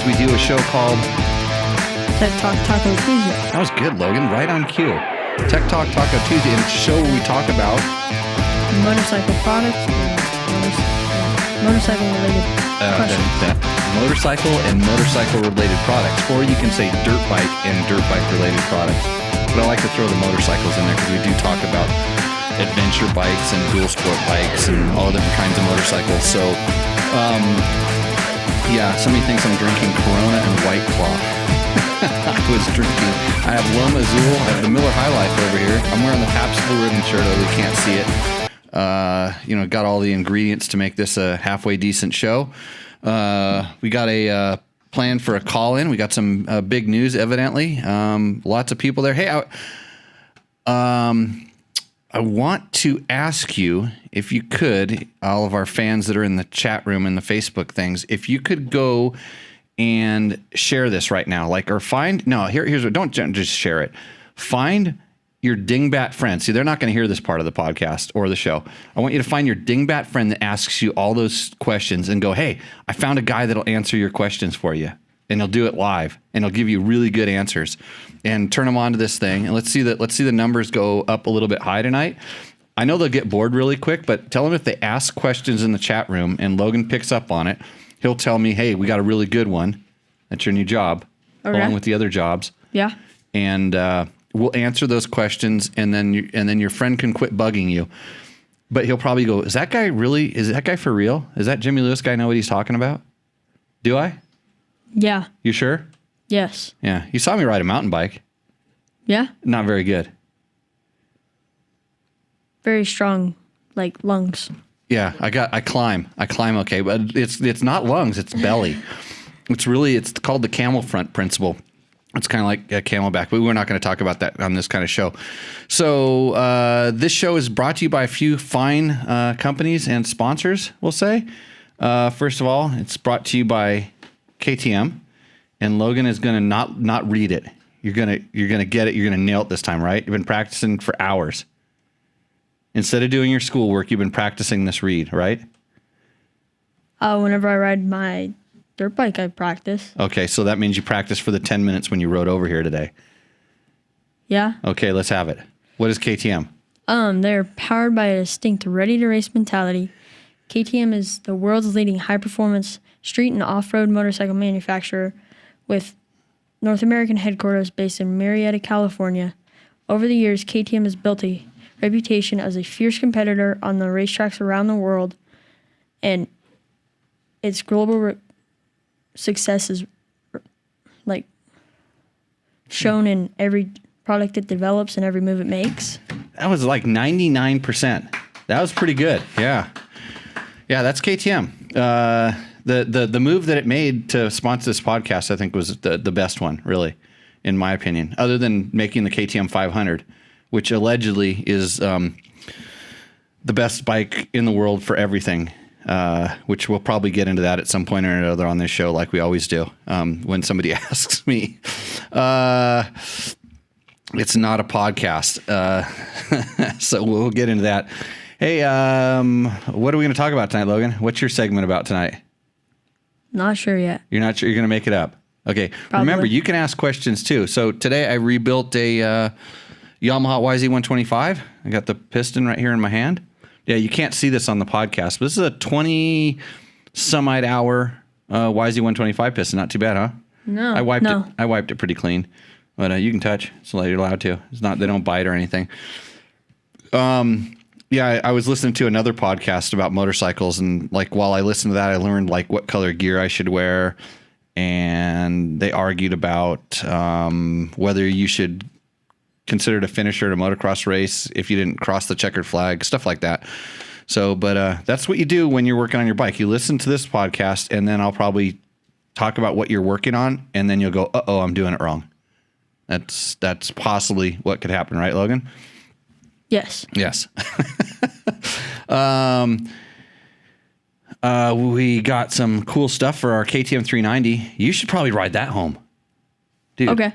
Tuesdays, we do a show called Tech Talk Taco Tuesday. That was good, Logan. Right on cue. Tech Talk Taco Tuesday, and it's a show where we talk about motorcycle products, motorcycle-related questions. Motorcycle and motorcycle-related products, or you can say dirt bike and dirt bike-related products. But I like to throw the motorcycles in there because we do talk about adventure bikes and dual sport bikes and all different kinds of motorcycles. So, yeah, somebody thinks I'm drinking Corona and White Claw. I was drinking. I have Loma Azul. I have the Miller High Life over here. I'm wearing the Pabst Blue Ribbon shirt, although you can't see it. Got all the ingredients to make this a halfway decent show. We got a plan for a call-in. We got some big news, evidently. Lots of people there. Hey, I want to ask you, if you could, all of our fans that are in the chat room and the Facebook things, if you could go and share this right now, here's what, don't just share it. Find your dingbat friend. See, they're not going to hear this part of the podcast or the show. I want you to find your dingbat friend that asks you all those questions and go, hey, I found a guy that'll answer your questions for you. And he'll do it live, and he'll give you really good answers. And turn them on to this thing, and let's see the numbers go up a little bit high tonight. I know they'll get bored really quick, but tell them if they ask questions in the chat room and Logan picks up on it, he'll tell me, hey, we got a really good one. That's your new job, along with the other jobs. Yeah. And we'll answer those questions, and then your friend can quit bugging you. But he'll probably go, is that guy for real? Is that Jimmy Lewis guy know what he's talking about? Do I? Yeah. You sure? Yes. Yeah. You saw me ride a mountain bike. Yeah. Not very good. Very strong, like lungs. Yeah, I climb okay, but it's not lungs, it's belly. It's called the camel front principle. It's kind of like a camelback, but we're not going to talk about that on this kind of show. So this show is brought to you by a few fine companies and sponsors, we'll say. First of all, it's brought to you by KTM, and Logan is going to not read it. You're gonna get it. You're gonna nail it this time, right? You've been practicing for hours. Instead of doing your schoolwork, you've been practicing this read, right? Whenever I ride my dirt bike, I practice. Okay, so that means you practiced for the 10 minutes when you rode over here today. Yeah. Okay, let's have it. What is KTM? They're powered by a distinct ready-to-race mentality. KTM is the world's leading high-performance street and off-road motorcycle manufacturer with North American headquarters based in Marietta, California. Over the years, KTM has built a reputation as a fierce competitor on the racetracks around the world, and its global success is shown in every product it develops and every move it makes. That was like 99%. That was pretty good. Yeah, that's KTM. The move that it made to sponsor this podcast, I think, was the best one, really, in my opinion, other than making the KTM 500, which allegedly is the best bike in the world for everything, which we'll probably get into that at some point or another on this show, like we always do. When somebody asks me, it's not a podcast, so we'll get into that. Hey, what are we going to talk about tonight, Logan? What's your segment about tonight? Not sure yet. You're not sure? You're going to make it up? Okay. Probably. Remember, you can ask questions too. So today I rebuilt a Yamaha YZ125. I got the piston right here in my hand. Yeah, you can't see this on the podcast, but this is a 20-some-odd hour YZ125 piston. Not too bad, huh? No. I wiped it pretty clean, but you can touch. So you're allowed to. It's not. They don't bite or anything. Yeah, I was listening to another podcast about motorcycles, and while I listened to that, I learned what color gear I should wear, and they argued about whether you should consider it a finisher at a motocross race if you didn't cross the checkered flag, stuff like that. So, but that's what you do when you're working on your bike. You listen to this podcast, and then I'll probably talk about what you're working on, and then you'll go, "Uh-oh, I'm doing it wrong." That's possibly what could happen, right, Logan? Yes. Yes. We got some cool stuff for our KTM 390. You should probably ride that home, dude. Okay.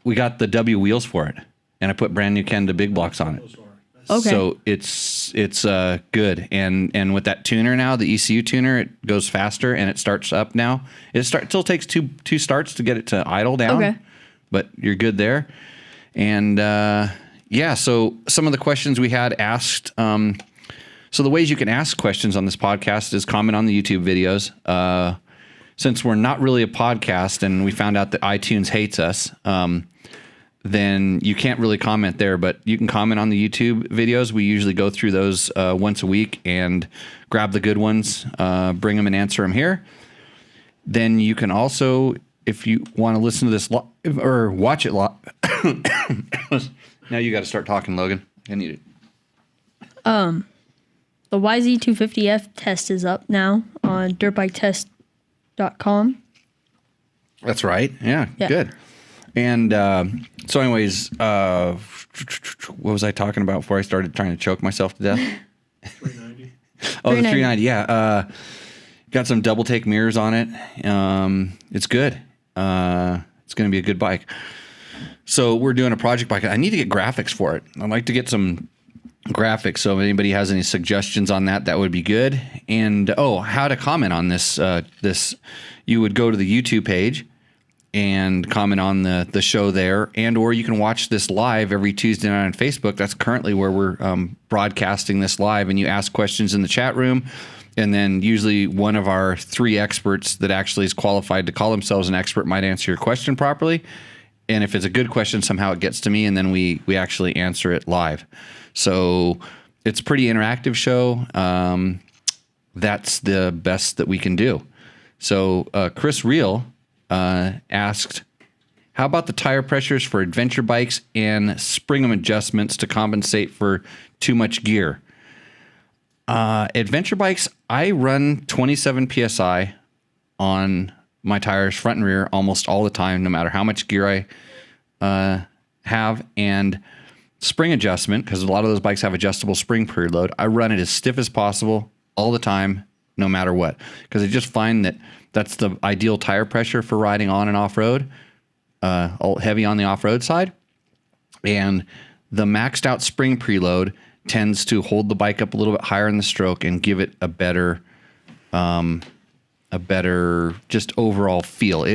We got the W wheels for it, and I put brand new Kenda big blocks on it. Okay. So it's good. And with that tuner now, the ECU tuner, it goes faster and it starts up now. It still takes two starts to get it to idle down. Okay. But you're good there. And so some of the questions we had asked. So the ways you can ask questions on this podcast is comment on the YouTube videos. Since we're not really a podcast and we found out that iTunes hates us, then you can't really comment there, but you can comment on the YouTube videos. We usually go through those once a week and grab the good ones, bring them and answer them here. Then you can also, if you want to listen to this or watch it live. Now you got to start talking, Logan. I need it. The YZ250F test is up now on dirtbiketest.com. That's right. Yeah. Good. And so anyways, what was I talking about before I started trying to choke myself to death? 390. Oh, the 390. Yeah. Got some double take mirrors on it. It's good. It's going to be a good bike. So we're doing a project bike. I need to get graphics for it. I'd like to get some graphics. So if anybody has any suggestions on that, that would be good. And how to comment on this? You would go to the YouTube page and comment on the show there, and or you can watch this live every Tuesday night on Facebook. That's currently where we're broadcasting this live, and you ask questions in the chat room, and then usually one of our 3 experts that actually is qualified to call themselves an expert might answer your question properly. And if it's a good question, somehow it gets to me, and then we actually answer it live. So it's a pretty interactive show. That's the best that we can do. So Chris Reel asked, how about the tire pressures for adventure bikes and spring adjustments to compensate for too much gear? Adventure bikes, I run 27 PSI on my tires, front and rear, almost all the time, no matter how much gear I have. And spring adjustment, because a lot of those bikes have adjustable spring preload, I run it as stiff as possible all the time, no matter what, because I just find that that's the ideal tire pressure for riding on and off-road, heavy on the off-road side. And the maxed out spring preload tends to hold the bike up a little bit higher in the stroke and give it a better just overall feel.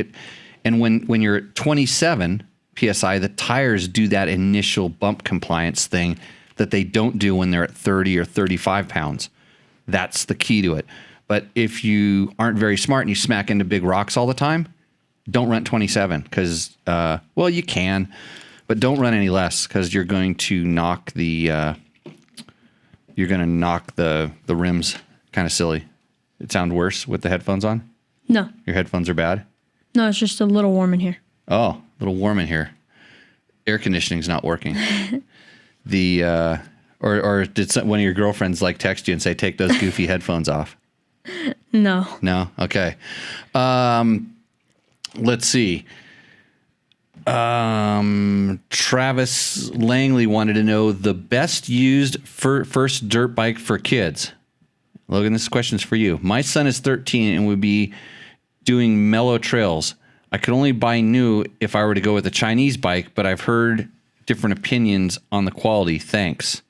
And when you're at 27 PSI, the tires do that initial bump compliance thing that they don't do when they're at 30 or 35 pounds. That's the key to it. But if you aren't very smart and you smack into big rocks all the time, don't run 27 because, you can, but don't run any less because you're going to knock the rims kind of silly. It sound worse with the headphones on? No. Your headphones are bad? No, it's just a little warm in here. Oh, a little warm in here. Air conditioning's not working. Or did one of your girlfriends text you and say, take those goofy headphones off? No. No? Okay. Let's see. Travis Langley wanted to know the best used first dirt bike for kids. Logan, this question's for you. My son is 13 and would be doing mellow trails. I could only buy new if I were to go with a Chinese bike, but I've heard different opinions on the quality. Thanks.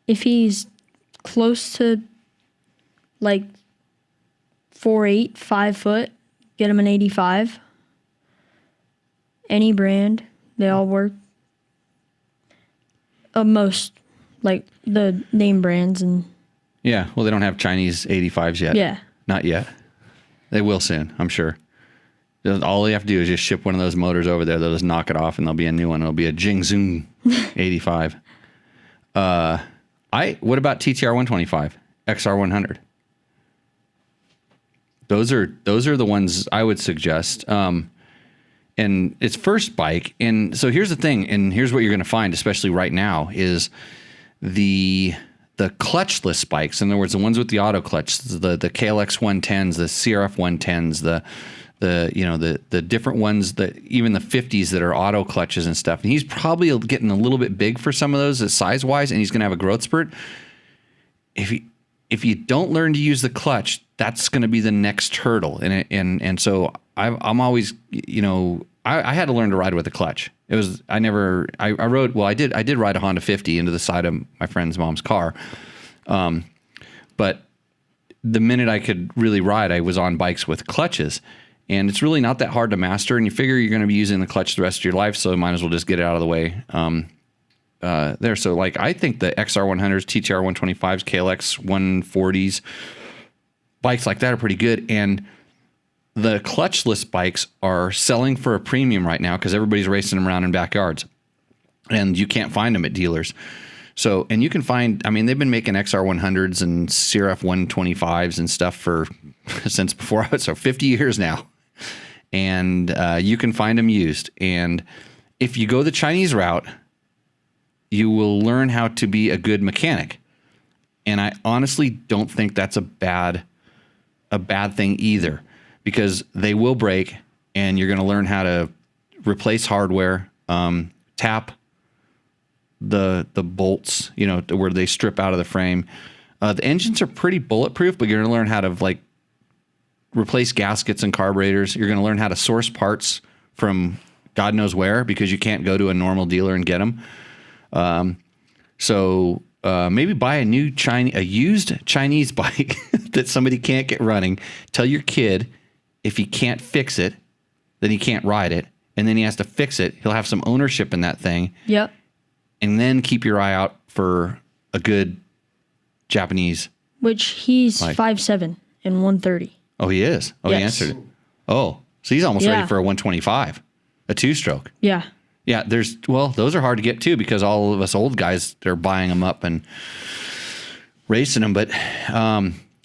If he's close to 4'8", 5 foot, get him an 85. Any brand, they all work. Most the name brands and. Yeah, well, they don't have Chinese 85s yet. Yeah. Not yet. They will soon, I'm sure. All you have to do is just ship one of those motors over there. They'll just knock it off and there'll be a new one. It'll be a Jingzhou 85. What about TTR 125, XR 100? Those are the ones I would suggest. And it's first bike. And so here's the thing, and here's what you're going to find, especially right now, is the clutchless bikes. In other words, the ones with the auto clutch, the KLX 110s, the CRF 110s, the different ones, that even the 50s that are auto clutches and stuff. And he's probably getting a little bit big for some of those size wise, and he's going to have a growth spurt. If you don't learn to use the clutch, that's going to be the next hurdle. And so I'm always, I had to learn to ride with a clutch. I rode, well, I did ride a Honda 50 into the side of my friend's mom's car. But the minute I could really ride, I was on bikes with clutches, and it's really not that hard to master. And you figure you're going to be using the clutch the rest of your life, so might as well just get it out of the way. There. So like, I think the XR100s, TTR 125s, KLX 140s, bikes like that are pretty good. And the clutchless bikes are selling for a premium right now because everybody's racing them around in backyards, and you can't find them at dealers. So, and you can find, I mean, they've been making XR100s and CRF 125s and stuff for since before I was, so 50 years now. And you can find them used. And if you go the Chinese route, you will learn how to be a good mechanic. And I honestly don't think that's a bad thing either, because they will break, and you're going to learn how to replace hardware, tap the bolts, you know, where they strip out of the frame. The engines are pretty bulletproof, but you're going to learn how to like replace gaskets and carburetors. You're going to learn how to source parts from God knows where, because you can't go to a normal dealer and get them. So maybe buy a used Chinese bike that somebody can't get running. Tell your kid if he can't fix it, then he can't ride it, and then he has to fix it. He'll have some ownership in that thing. Yep. And then keep your eye out for a good Japanese. Which he's 5'7" and 130. Oh, he is. Oh, yes. He answered it. Oh, so he's almost ready for a 125, a 2-stroke. Yeah. Yeah, those are hard to get too, because all of us old guys are buying them up and racing them. But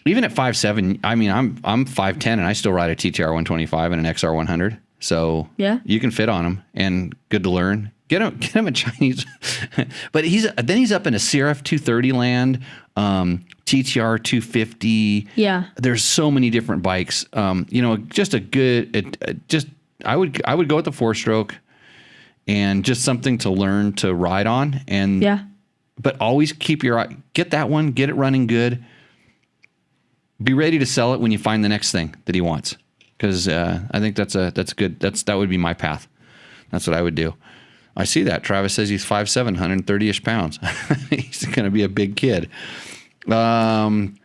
even at 5'7", I mean, I'm 5'10", and I still ride a TTR 125 and an XR 100. So yeah, you can fit on them, and good to learn. Get him a Chinese. But he's up in a CRF 230 land, TTR 250. Yeah, there's so many different bikes. You know, just a good. I would go with the 4-stroke. And just something to learn to ride on. And yeah, but always keep your eye, get that one, get it running good. Be ready to sell it when you find the next thing that he wants. Because I think that's good. That would be my path. That's what I would do. I see that. Travis says he's 5'7", 130-ish pounds. He's going to be a big kid. And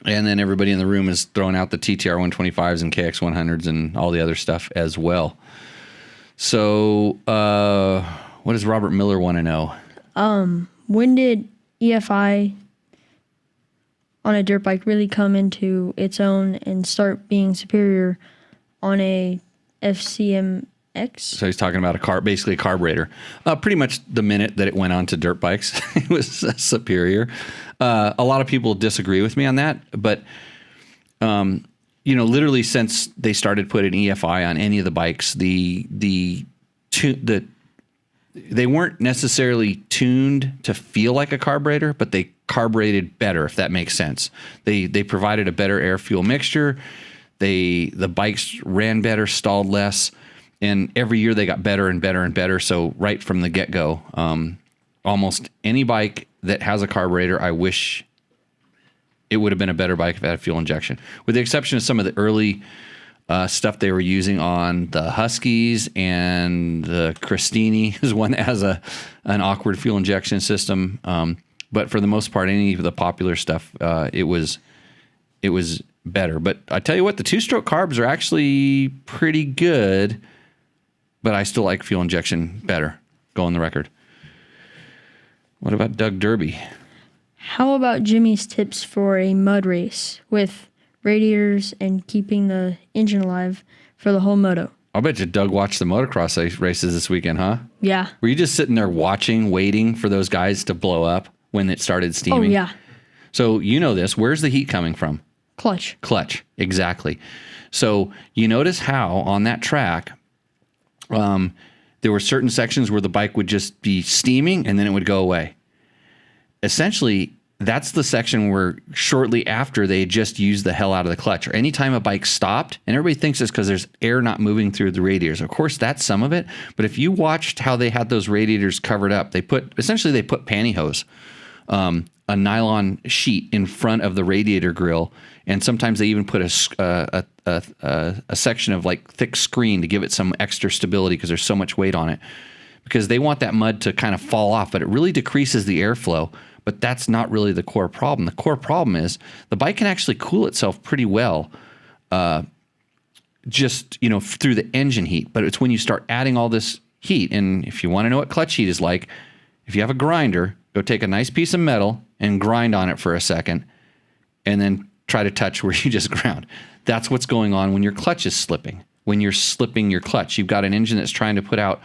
then everybody in the room is throwing out the TTR 125s and KX 100s and all the other stuff as well. So, what does Robert Miller want to know? When did EFI on a dirt bike really come into its own and start being superior on a FCMX? So he's talking about basically a carburetor. Pretty much the minute that it went on to dirt bikes, it was superior. A lot of people disagree with me on that, but you know, literally since they started putting EFI on any of the bikes, they weren't necessarily tuned to feel like a carburetor, but they carbureted better, if that makes sense. They provided a better air fuel mixture. The bikes ran better, stalled less, and every year they got better and better and better. So right from the get-go, almost any bike that has a carburetor, I wish it would have been a better bike if it had fuel injection, with the exception of some of the early stuff they were using on the Huskies, and the Christini is one that has an awkward fuel injection system. But for the most part, any of the popular stuff, it was better. But I tell you what, the 2-stroke carbs are actually pretty good, but I still like fuel injection better. Go on the record. What about Doug Derby? How about Jimmy's tips for a mud race with radiators and keeping the engine alive for the whole moto? I'll bet you Doug watched the motocross races this weekend, huh? Yeah. Were you just sitting there watching, waiting for those guys to blow up when it started steaming? Oh, yeah. So you know this. Where's the heat coming from? Clutch. Exactly. So you notice how on that track, there were certain sections where the bike would just be steaming and then it would go away. Essentially, that's the section where shortly after they just used the hell out of the clutch, or anytime a bike stopped, and everybody thinks it's because there's air not moving through the radiators. Of course, that's some of it. But if you watched how they had those radiators covered up, they put pantyhose, a nylon sheet in front of the radiator grill, and sometimes they even put a section of like thick screen to give it some extra stability because there's so much weight on it. because they want that mud to kind of fall off, but it really decreases the airflow. But that's not really the core problem. The core problem is the bike can actually cool itself pretty well, just, through the engine heat. But it's when you start adding all this heat, and if you want to know what clutch heat is like, if you have a grinder, go take a nice piece of metal and grind on it for a second, and then try to touch where you just ground. That's what's going on when your clutch is slipping. When you're slipping your clutch, you've got an engine that's trying to put out,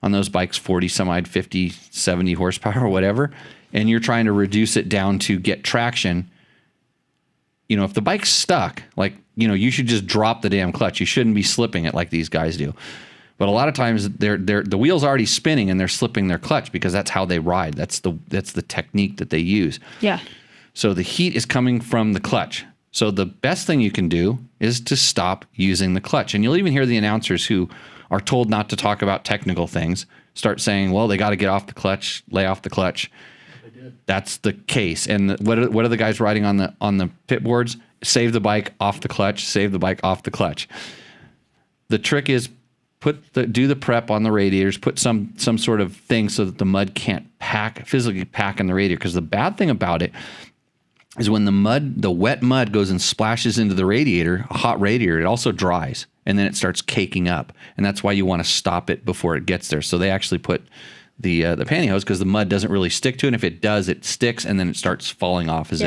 on those bikes, 40 some odd, 50, 70 horsepower or whatever, and you're trying to reduce it down to get traction. If the bike's stuck, you should just drop the damn clutch. You shouldn't be slipping it like these guys do. But a lot of times the wheel's already spinning and they're slipping their clutch because that's how they ride. That's the technique that they use. Yeah. So the heat is coming from the clutch. So the best thing you can do is to stop using the clutch. And you'll even hear the announcers who are told not to talk about technical things start saying, well, they got to get off the clutch, lay off the clutch. That's the case. And what are the guys riding on the pit boards? Save the bike off the clutch, save the bike off the clutch. The trick is do the prep on the radiators, put some sort of thing so that the mud can't physically pack in the radiator. Because the bad thing about it is when the wet mud goes and splashes into the radiator, a hot radiator, it also dries and then it starts caking up. And that's why you want to stop it before it gets there. So they actually put the pantyhose because the mud doesn't really stick to it. And if it does, it sticks and then it starts falling off as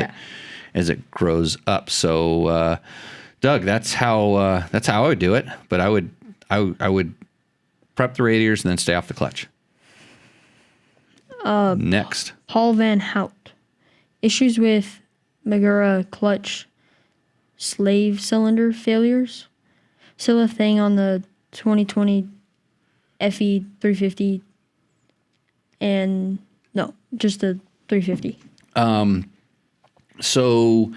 it grows up. So, Doug, that's how I would do it. But I would prep the radiators and then stay off the clutch. Next, Paul Van Hout. Issues with Magura clutch slave cylinder failures. Still a thing on the 2020 FE 350 and no, just the 350. So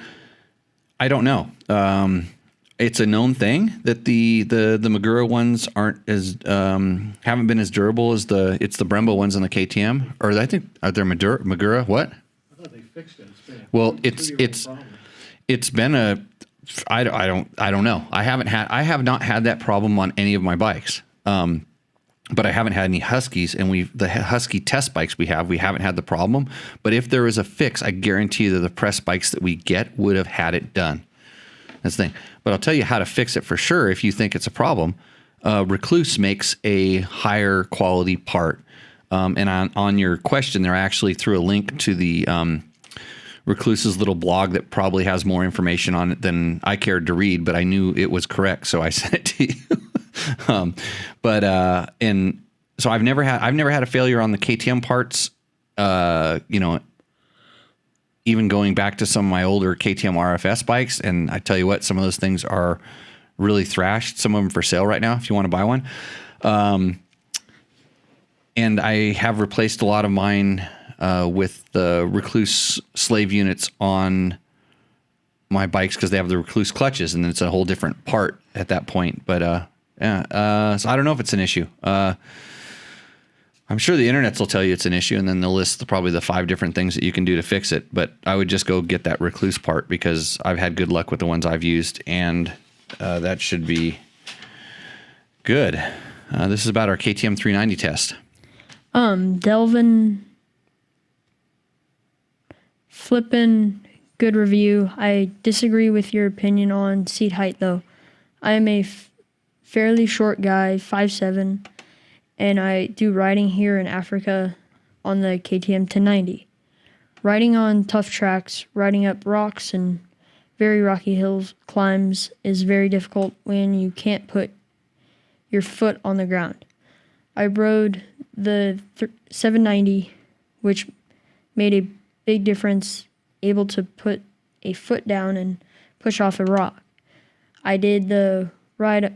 I don't know. It's a known thing that the Magura ones aren't as haven't been as durable as the Brembo ones on the KTM, or I think are there Magura what? I thought they fixed it. Well, it's been a I don't know. I have not had that problem on any of my bikes. But I haven't had any Huskies, and the Husky test bikes we haven't had the problem. But if there is a fix, I guarantee that the press bikes that we get would have had it done. That's the thing. But I'll tell you how to fix it for sure if you think it's a problem. Recluse makes a higher quality part. And on your question there, I actually threw a link to the Recluse's little blog that probably has more information on it than I cared to read, but I knew it was correct, so I sent it to you. And so I've never had a failure on the KTM parts. Even going back to some of my older KTM RFS bikes, and I tell you what, some of those things are really thrashed. Some of them for sale right now if you want to buy one. And I have replaced a lot of mine with the Recluse slave units on my bikes because they have the Recluse clutches, and then it's a whole different part at that point. But so I don't know if it's an issue. I'm sure the internets will tell you it's an issue, and then they'll list probably the 5 different things that you can do to fix it. But I would just go get that Recluse part because I've had good luck with the ones I've used, and that should be good. This is about our KTM 390 test. Delvin Flippin', good review. I disagree with your opinion on seat height, though. I am a fairly short guy, 5'7", and I do riding here in Africa on the KTM 1090. Riding on tough tracks, riding up rocks and very rocky hills climbs is very difficult when you can't put your foot on the ground. I rode the 790, which made a big difference, able to put a foot down and push off a rock. I do ride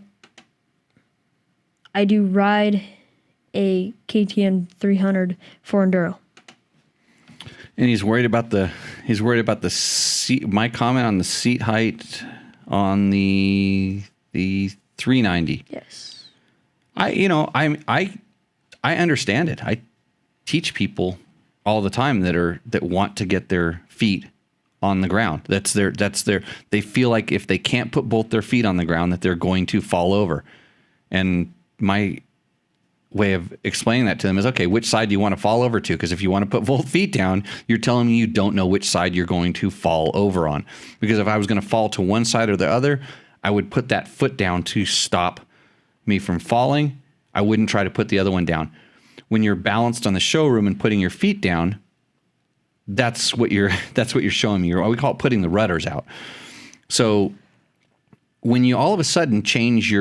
a KTM 300 for enduro. And he's worried about the seat. My comment on the seat height on the 390. Yes. I understand it. I teach people all the time that want to get their feet on the ground. They feel like if they can't put both their feet on the ground that they're going to fall over. And way of explaining that to them is, okay, which side do you want to fall over to? Because if you want to put both feet down, you're telling me you don't know which side you're going to fall over on. Because if I was going to fall to one side or the other, I would put that foot down to stop me from falling. I wouldn't try to put the other one down. When you're balanced on the showroom and putting your feet down, that's what you're showing me. We call it putting the rudders out. So when you all of a sudden change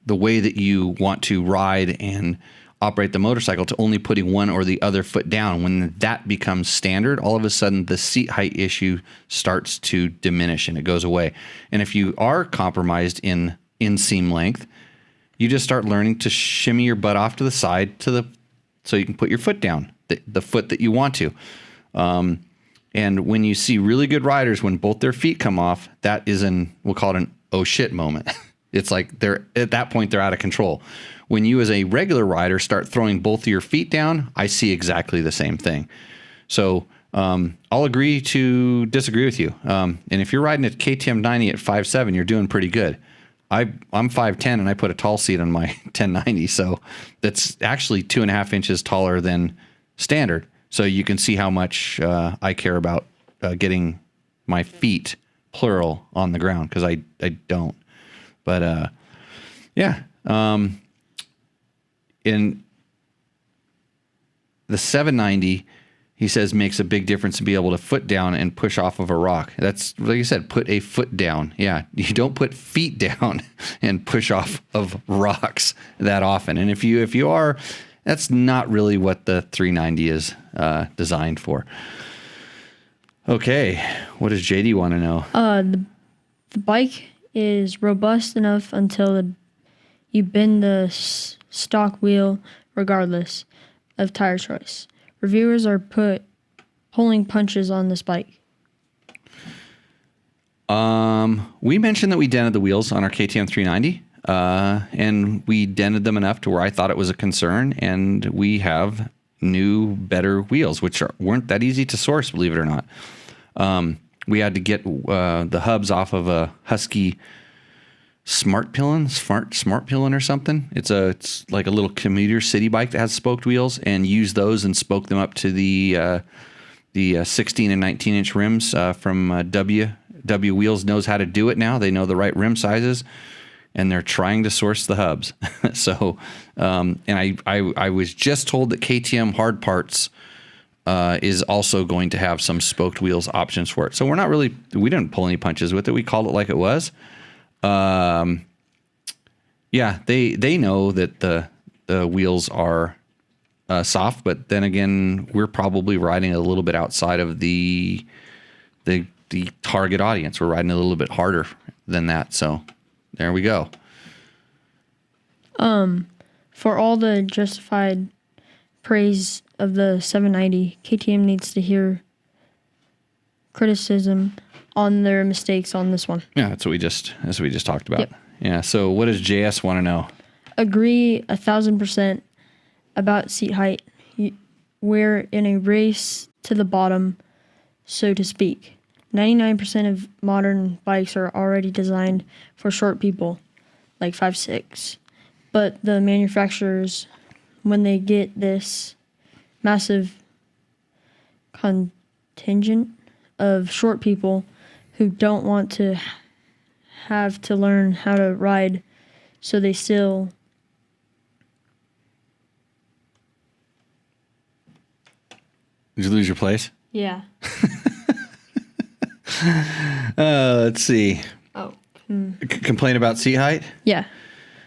the way that you want to ride and operate the motorcycle to only putting one or the other foot down, when that becomes standard, all of a sudden the seat height issue starts to diminish and it goes away. And if you are compromised in inseam length, you just start learning to shimmy your butt off to the side so you can put your foot down, the foot that you want to. And when you see really good riders, when both their feet come off, that is we'll call it an oh shit moment. It's like at that point, they're out of control. When you as a regular rider start throwing both of your feet down, I see exactly the same thing. So I'll agree to disagree with you. And if you're riding a KTM 90 at 5.7, you're doing pretty good. I'm 5'10", and I put a tall seat on my 1090, so that's actually 2.5 inches taller than standard. So you can see how much I care about getting my feet, plural, on the ground, because I don't. But in the 790, he says makes a big difference to be able to foot down and push off of a rock. That's, like you said, put a foot down. Yeah, you don't put feet down and push off of rocks that often. And if you are, that's not really what the 390 is designed for. Okay, what does JD want to know? The bike is robust enough until you bend the stock wheel regardless of tire choice. Reviewers are pulling punches on this bike. We mentioned that we dented the wheels on our KTM 390, and we dented them enough to where I thought it was a concern, and we have new, better wheels, which weren't that easy to source, believe it or not. We had to get the hubs off of a Husky Smart Pillon or something. It's like a little commuter city bike that has spoked wheels, and use those and spoke them up to the 16 and 19 inch rims from W Wheels knows how to do it now. They know the right rim sizes, and they're trying to source the hubs. So, and I was just told that KTM Hard Parts is also going to have some spoked wheels options for it. So we didn't pull any punches with it. We called it like it was. Yeah, they know that the wheels are soft, but then again, we're probably riding a little bit outside of the target audience. We're riding a little bit harder than that. So there we go. For all the justified praise of the 790, KTM needs to hear criticism on their mistakes on this one. Yeah, that's what we just talked about. Yep. Yeah. So what does JS want to know? Agree 1,000% about seat height. We're in a race to the bottom, so to speak. 99% of modern bikes are already designed for short people, like 5'6". But the manufacturers, when they get this massive contingent of short people who don't want to have to learn how to ride, so they still Did you lose your place? Yeah. Let's see. Oh. Complain about seat height? Yeah.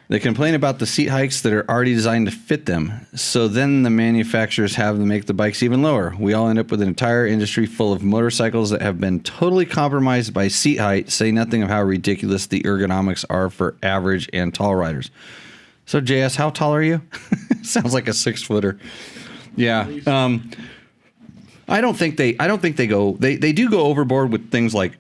They complain about the seat heights that are already designed to fit them. So then the manufacturers have them make the bikes even lower. We all end up with an entire industry full of motorcycles that have been totally compromised by seat height, say nothing of how ridiculous the ergonomics are for average and tall riders. So JS, how tall are you? Sounds like a 6-footer. Yeah. I don't think they do go overboard with things like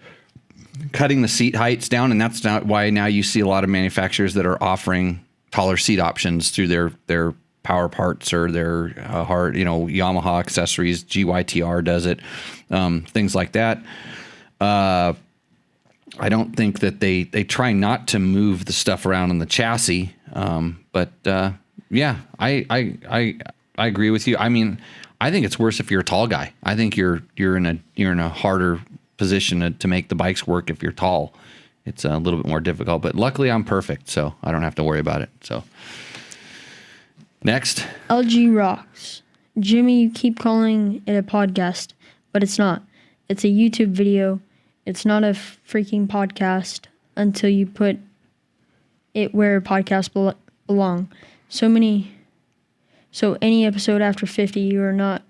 cutting the seat heights down, and that's not why now you see a lot of manufacturers that are offering taller seat options through their power parts or their Yamaha accessories. GYTR does it, things like that. I don't think that they try not to move the stuff around in the chassis, but Yeah, I agree with you. I mean, I think it's worse if you're a tall guy. I think you're in a harder position to make the bikes work if you're tall. It's a little bit more difficult, but luckily I'm perfect, so I don't have to worry about it. So next, LG rocks. Jimmy, you keep calling it a podcast, but it's not. It's a YouTube video. It's not a freaking podcast until you put it where podcasts belong. So any episode after 50, you are not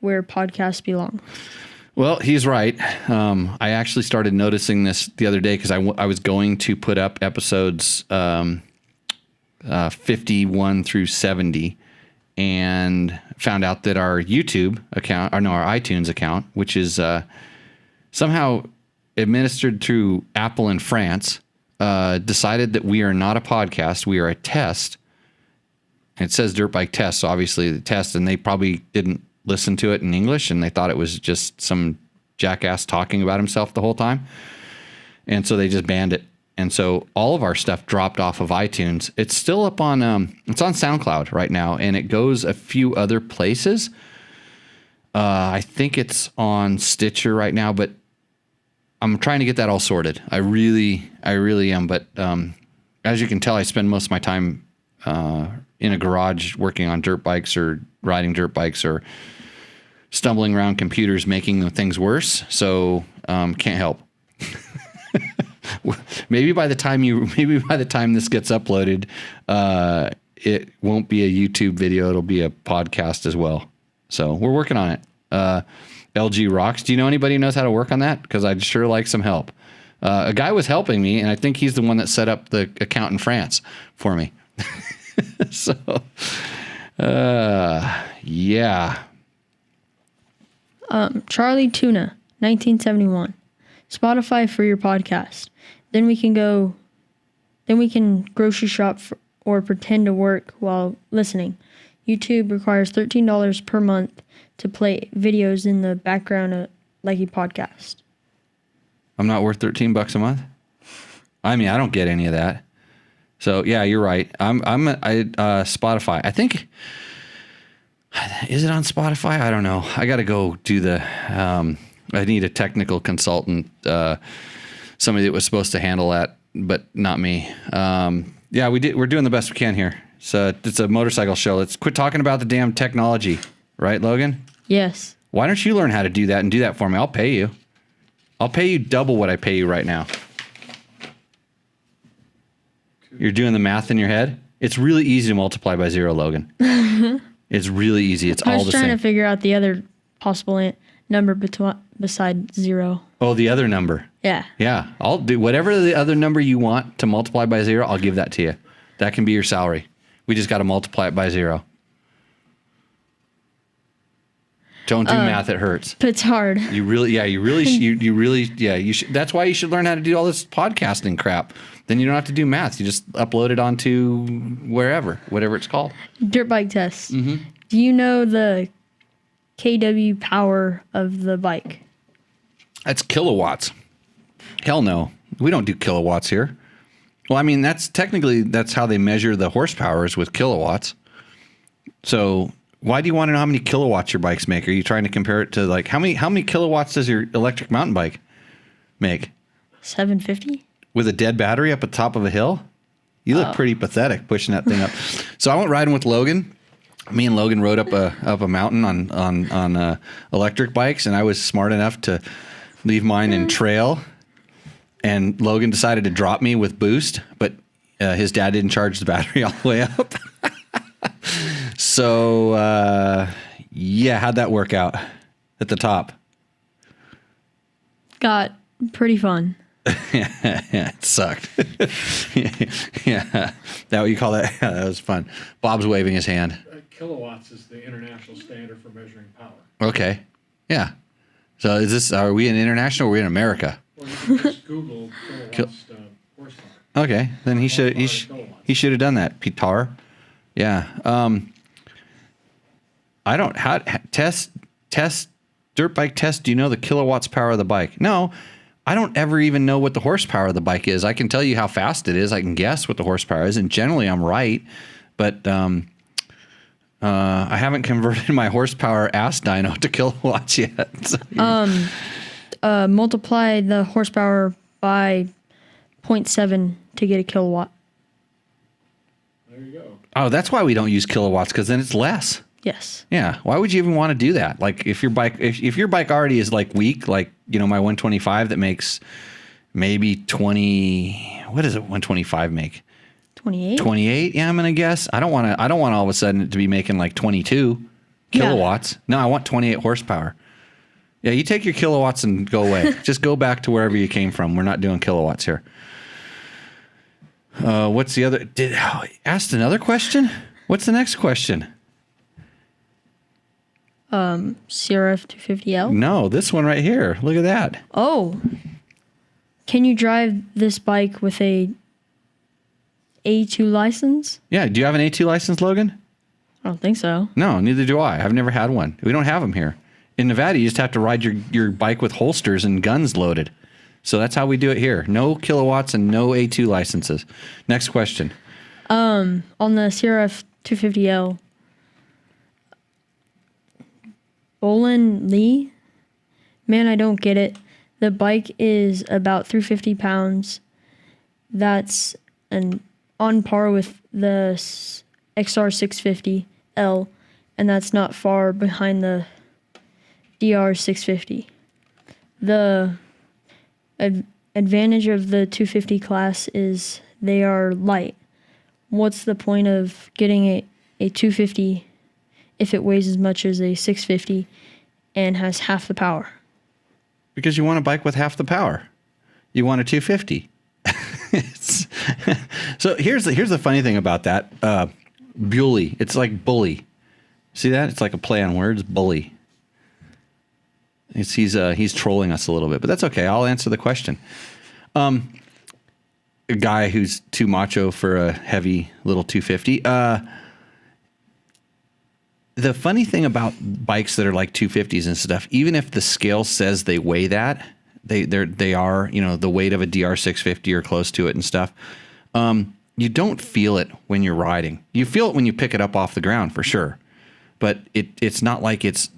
where podcasts belong. well, he's right. I actually started noticing this the other day because I was going to put up episodes 51 through 70 and found out that our YouTube account, our iTunes account, which is somehow administered through Apple in France, decided that we are not a podcast. We are a test. And it says Dirt Bike Test, so obviously the test, and they probably didn't listen to it in English, and they thought it was just some jackass talking about himself the whole time. And so they just banned it. And so all of our stuff dropped off of iTunes. It's still up on, it's on SoundCloud right now, and it goes a few other places. I think it's on Stitcher right now, but I'm trying to get that all sorted. I really am. But as you can tell, I spend most of my time in a garage working on dirt bikes or riding dirt bikes or stumbling around computers, making the things worse. So can't help. Maybe by the time this gets uploaded, it won't be a YouTube video. It'll be a podcast as well. So we're working on it. LG rocks. Do you know anybody who knows how to work on that? Because I'd sure like some help. A guy was helping me, and I think he's the one that set up the account in France for me. So, yeah. Charlie Tuna, 1971. Spotify for your podcast. Then we can grocery shop or pretend to work while listening. YouTube requires $13 per month to play videos in the background like a podcast. I'm not worth $13 a month. I mean, I don't get any of that. So yeah, you're right. I'm Spotify. I think, is it on Spotify? I don't know. I got to go do the, I need a technical consultant, somebody that was supposed to handle that, but not me. Yeah, we're doing the best we can here. So it's a motorcycle show. Let's quit talking about the damn technology. Right, Logan? Yes. Why don't you learn how to do that and do that for me? I'll pay you. I'll pay you double what I pay you right now. You're doing the math in your head? It's really easy to multiply by 0, Logan. It's really easy. It's all the same. I was trying to figure out the other possible number besides 0. Oh, the other number. Yeah. Yeah. I'll do whatever the other number you want to multiply by 0, I'll give that to you. That can be your salary. We just got to multiply it by 0. Don't do math; it hurts. It's hard. You really, you should. That's why you should learn how to do all this podcasting crap. Then you don't have to do math. You just upload it onto whatever it's called. Dirt bike test. Mm-hmm. Do you know the kW power of the bike? That's kilowatts. Hell no, we don't do kilowatts here. Well, I mean, that's how they measure the horsepower is with kilowatts. So. Why do you want to know how many kilowatts your bikes make? Are you trying to compare it to like how many kilowatts does your electric mountain bike make? 750? With a dead battery up at the top of a hill? You look pretty pathetic pushing that thing up. So I went riding with Logan. Me and Logan rode up a mountain on electric bikes, and I was smart enough to leave mine in trail. And Logan decided to drop me with boost, but his dad didn't charge the battery all the way up. So, yeah, how'd that work out at the top? Got pretty fun. Yeah, it sucked. Yeah, that what you call that? Yeah, that was fun. Bob's waving his hand. Kilowatts is the international standard for measuring power. Okay, yeah. So are we in international or are we in America? Well, you can just Google kilowatts horsepower. Okay, then he should have done that. Pitar. Yeah. I don't test dirt bike test. Do you know the kilowatts power of the bike? No, I don't ever even know what the horsepower of the bike is. I can tell you how fast it is. I can guess what the horsepower is, and generally I'm right. but I haven't converted my horsepower ass dyno to kilowatts yet. So Multiply the horsepower by 0.7 to get a kilowatt. There you go. oh, that's why we don't use kilowatts, because then it's less. Yes. Yeah. Why would you even want to do that? Like if your bike already is like weak, like, you know, my 125 that makes maybe 20, what does it 125 make? 28. 28. Yeah, I'm going to guess. I don't want all of a sudden it to be making like 22 kilowatts. No, I want 28 horsepower. Yeah. You take your kilowatts and go away. Just go back to wherever you came from. We're not doing kilowatts here. What's the other? Asked another question? What's the next question? CRF 250L. No, this one right here. Look at that. Oh. Can you drive this bike with a A2 license? Yeah. Do you have an A2 license, Logan? I don't think so. No, neither do I. I've never had one. We don't have them here. In Nevada, you just have to ride your bike with holsters and guns loaded. So that's how we do it here. No kilowatts and no A2 licenses. Next question. On the CRF 250L, Bolin Lee, man, I don't get it. The bike is about 350 pounds. That's on par with the XR 650L, and that's not far behind the DR 650. The advantage of the 250 class is they are light. What's the point of getting a 250 if it weighs as much as a 650 and has half the power? Because you want a bike with half the power. You want a 250. So here's the funny thing about that. Bully. It's like bully. See that? It's like a play on words. Bully. He's trolling us a little bit, but that's okay. I'll answer the question. A guy who's too macho for a heavy little 250. The funny thing about bikes that are like 250s and stuff, even if the scale says they weigh that, they are, you know, the weight of a DR 650 or close to it and stuff. You don't feel it when you're riding. You feel it when you pick it up off the ground for sure, but it's not like it's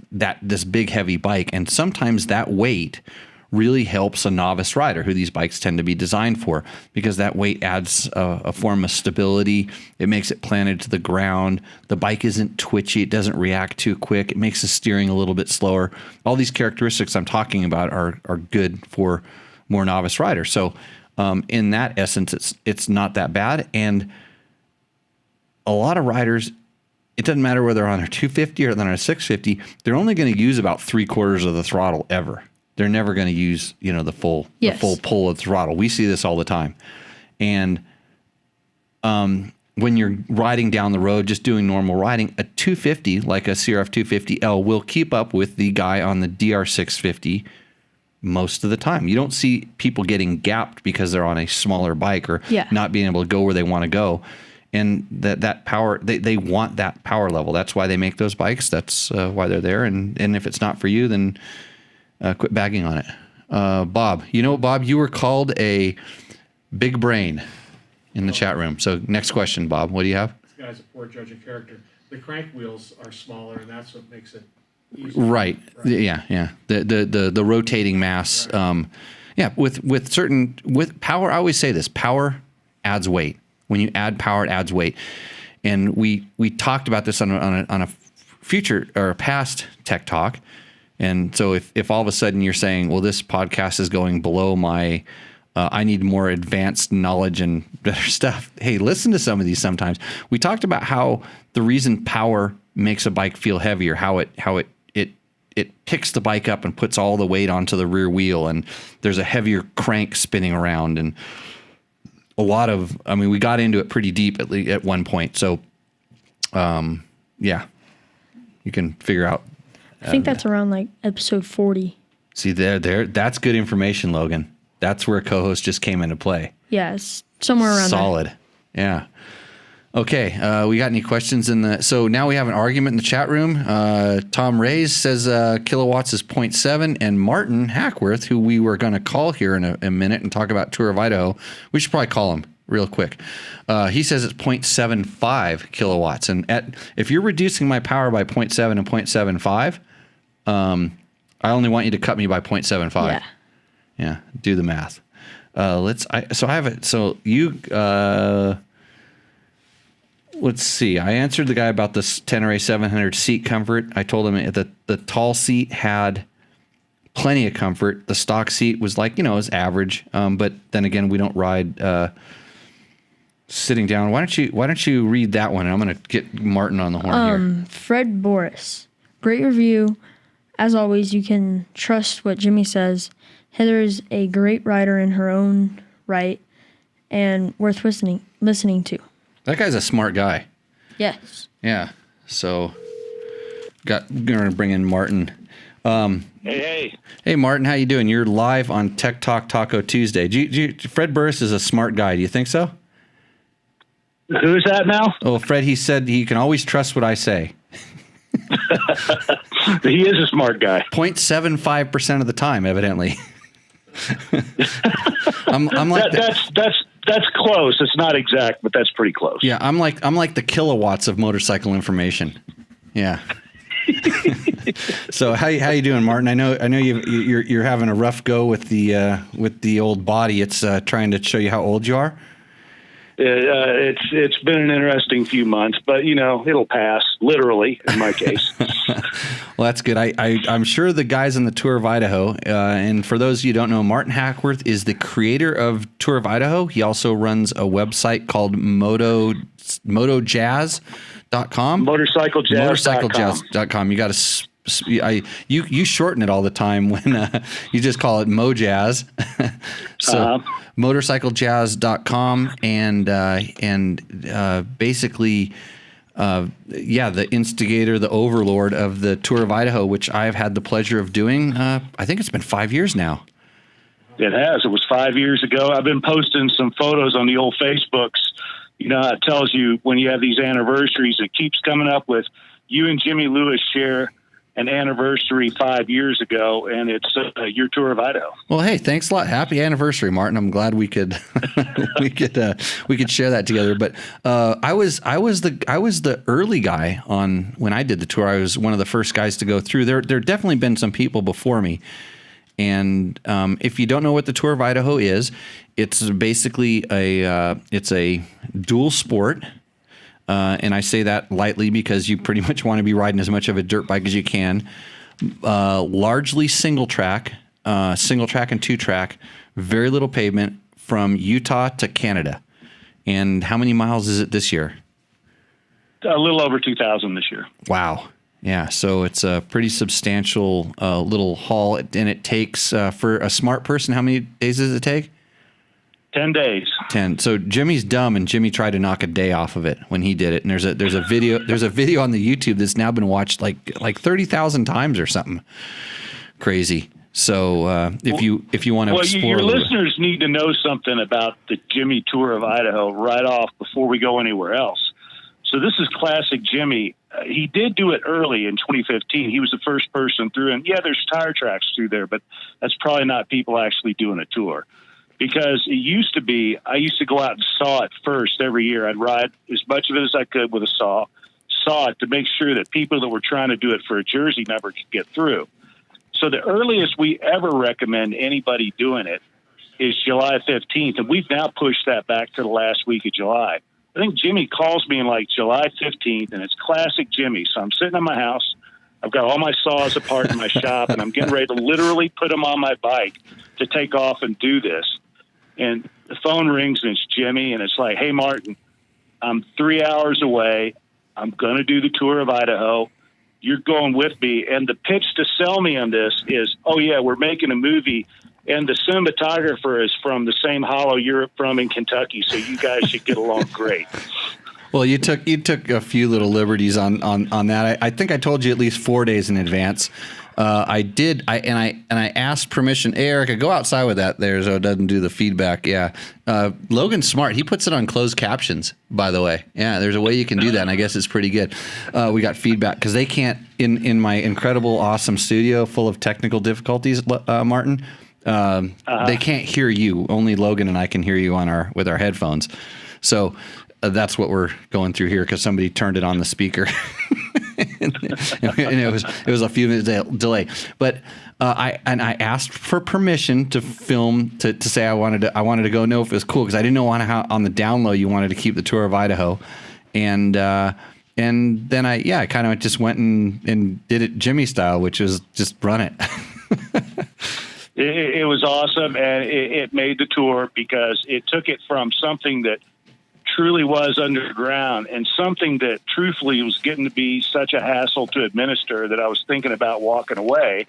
this big heavy bike. And sometimes that weight really helps a novice rider, who these bikes tend to be designed for, because that weight adds a form of stability. It makes it planted to the ground. The bike isn't twitchy. It doesn't react too quick. It makes the steering a little bit slower. All these characteristics I'm talking about are good for more novice riders. So in that essence, it's not that bad. And a lot of riders, it doesn't matter whether they're on a 250 or they're on a 650, they're only going to use about 3/4 of the throttle ever. They're never going to use, you know, the full pull of the throttle. We see this all the time. And when you're riding down the road, just doing normal riding, a 250, like a CRF 250L, will keep up with the guy on the DR 650 most of the time. You don't see people getting gapped because they're on a smaller bike or not being able to go where they want to go. And that power, they want that power level. That's why they make those bikes. That's why they're there. And if it's not for you, then quit bagging on it. Bob, Bob, you were called a big brain in the chat room. So next question, Bob, what do you have? This guy's a poor judge of character. The crank wheels are smaller, and that's what makes it easier. Right. Yeah. The rotating mass. Right. With power, I always say this: power adds weight. When you add power, it adds weight. And we talked about this on a future or a past Tech Talk. And so if all of a sudden you're saying, well, this podcast is going below my, I need more advanced knowledge and better stuff. Hey, listen to some of these sometimes. We talked about how the reason power makes a bike feel heavier, how it picks the bike up and puts all the weight onto the rear wheel, and there's a heavier crank spinning around, and we got into it pretty deep at one point. So, you can figure out. I think that's around like episode 40. See, that's good information, Logan. That's where co-host just came into play. Yeah, it's somewhere around Solid. Yeah. Okay. We got any questions so now we have an argument in the chat room. Tom Reyes says kilowatts is 0.7, and Martin Hachworth, who we were going to call here in a minute and talk about Tour of Idaho, we should probably call him. real quick. He says it's 0.75 kilowatts. And if you're reducing my power by 0.7 and 0.75, I only want you to cut me by 0.75. Yeah. Yeah. Do the math. Let's see. I answered the guy about this Tenere 700 seat comfort. I told him that the tall seat had plenty of comfort. The stock seat was like, is average. But then again, we don't ride sitting down. Why don't you read that one? And I'm going to get Martin on the horn here. Fred Boris, great review. As always, you can trust what Jimmy says. Heather is a great rider in her own right and worth listening to. That guy's a smart guy. Yes. Yeah. So, going to bring in Martin. Hey. Hey, Martin, how you doing? You're live on Tech Talk Taco Tuesday. Fred Burris is a smart guy. Do you think so? Who's that now? Oh, Fred, he said he can always trust what I say. He is a smart guy. 0.75% of the time, evidently. I'm like that's close. It's not exact, but that's pretty close. Yeah, I'm like the kilowatts of motorcycle information. Yeah. So how you doing, Martin? I know you're having a rough go with the old body. It's trying to show you how old you are. It's been an interesting few months, but it'll pass. Literally, in my case. Well, that's good. I'm sure the guys in the Tour of Idaho, and for those of you who don't know, Martin Hachworth is the creator of Tour of Idaho. He also runs a website called motojazz.com. Motorcyclejazz.com. You got to you shorten it all the time when you just call it Mojazz. So motorcyclejazz.com and basically the instigator, the overlord of the Tour of Idaho, which I've had the pleasure of doing. I think it's been 5 years now. It has. It was 5 years ago. I've been posting some photos on the old Facebooks. It tells you when you have these anniversaries, it keeps coming up with you and Jimmy Lewis share an anniversary 5 years ago, and it's your Tour of Idaho. Well, hey, thanks a lot. Happy anniversary, Martin. I'm glad we could we could share that together. But I was the early guy on when I did the tour. I was one of the first guys to go through. There definitely been some people before me. And if you don't know what the Tour of Idaho is, it's basically it's a dual sport. And I say that lightly because you pretty much want to be riding as much of a dirt bike as you can. Largely single track and two track, very little pavement from Utah to Canada. And how many miles is it this year? A little over 2,000 this year. Wow. Yeah, so it's a pretty substantial little haul, and it takes, for a smart person, how many days does it take? 10 days. 10. So Jimmy's dumb, and Jimmy tried to knock a day off of it when he did it. And there's a video on the YouTube that's now been watched like 30,000 times or something crazy. So if you want to explore, your listeners need to know something about the Jimmy Tour of Idaho right off before we go anywhere else. So this is classic Jimmy. He did do it early in 2015. He was the first person through, and there's tire tracks through there, but that's probably not people actually doing a tour. Because it used to be, I used to go out and saw it first every year. I'd ride as much of it as I could with a saw it to make sure that people that were trying to do it for a jersey number could get through. So the earliest we ever recommend anybody doing it is July 15th, and we've now pushed that back to the last week of July. I think Jimmy calls me in like July 15th, and it's classic Jimmy. So I'm sitting in my house. I've got all my saws apart in my shop, and I'm getting ready to literally put them on my bike to take off and do this. And the phone rings, and it's Jimmy, and it's like, hey, Martin, I'm 3 hours away. I'm going to do the Tour of Idaho. You're going with me. And the pitch to sell me on this is, oh, yeah, we're making a movie, and the cinematographer is from the same hollow you're from in Kentucky, so you guys should get along great. Well, you took a few little liberties on that. I think I told you at least 4 days in advance. I did. I asked permission. Hey, Erica, go outside with that there so it doesn't do the feedback. Yeah. Logan's smart. He puts it on closed captions, by the way. Yeah, there's a way you can do that, and I guess it's pretty good. We got feedback because they can't, in my incredible, awesome studio full of technical difficulties, Martin, They can't hear you. Only Logan and I can hear you with our headphones. So that's what we're going through here because somebody turned it on the speaker. and it was a few minutes delay. But I asked for permission to film to say I wanted to go know if it was cool because I didn't know on the down low you wanted to keep the Tour of Idaho, and then I kind of just went and did it Jimmy style, which is just run it. It was awesome, and it made the tour because it took it from something that truly was underground and something that truthfully was getting to be such a hassle to administer that I was thinking about walking away.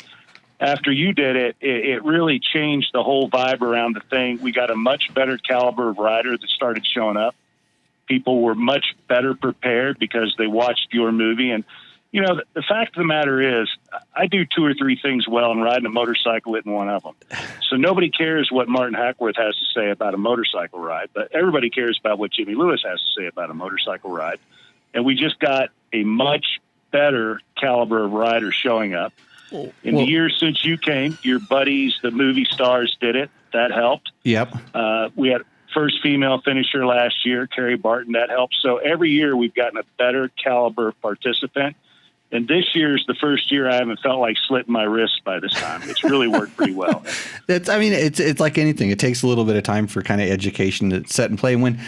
After you did it, it really changed the whole vibe around the thing. We got a much better caliber of rider that started showing up. People were much better prepared because they watched your movie. And, you know, the fact of the matter is I do 2 or 3 things well, and riding a motorcycle isn't one of them. So nobody cares what Martin Hachworth has to say about a motorcycle ride, but everybody cares about what Jimmy Lewis has to say about a motorcycle ride. And we just got a much better caliber of riders showing up. In the years since you came, your buddies, the movie stars, did it. That helped. Yep. We had first female finisher last year, Carrie Barton. That helped. So every year we've gotten a better caliber participant. And this year's the first year I haven't felt like slitting my wrists by this time. It's really worked pretty well. It's like anything. It takes a little bit of time for kind of education to set and play. When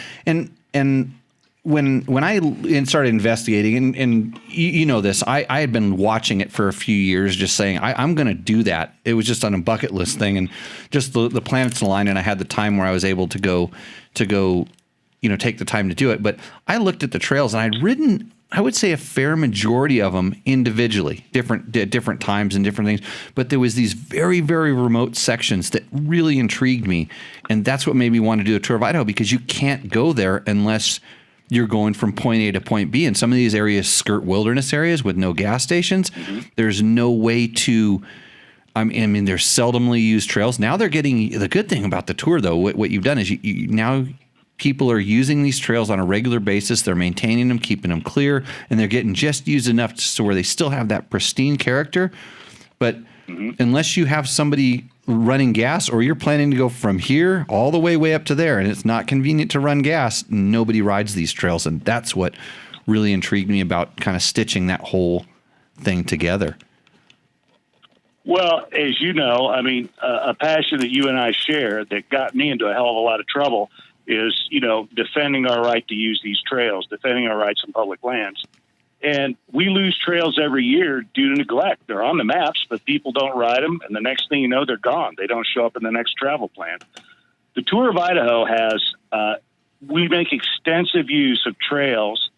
I started investigating, and you know this, I had been watching it for a few years, just saying I'm going to do that. It was just on a bucket list thing, and just the planets aligned, and I had the time where I was able to go, take the time to do it. But I looked at the trails, and I'd ridden, I would say, a fair majority of them individually, different times and different things. But there was these very, very remote sections that really intrigued me, and that's what made me want to do a Tour of Idaho, because you can't go there unless you're going from point A to point B. And some of these areas skirt wilderness areas with no gas stations. Mm-hmm. There's no way to, I mean, there's seldomly used trails. Now they're getting, the good thing about the tour though, what you've done is you now people are using these trails on a regular basis. They're maintaining them, keeping them clear, and they're getting just used enough so where they still have that pristine character. But unless you have somebody running gas, or you're planning to go from here all the way up to there, and it's not convenient to run gas, nobody rides these trails. And that's what really intrigued me about kind of stitching that whole thing together. Well, as you know, I mean, a passion that you and I share that got me into a hell of a lot of trouble is, defending our right to use these trails, defending our rights on public lands. And we lose trails every year due to neglect. They're on the maps, but people don't ride them. And the next thing you know, they're gone. They don't show up in the next travel plan. The Tour of Idaho we make extensive use of trails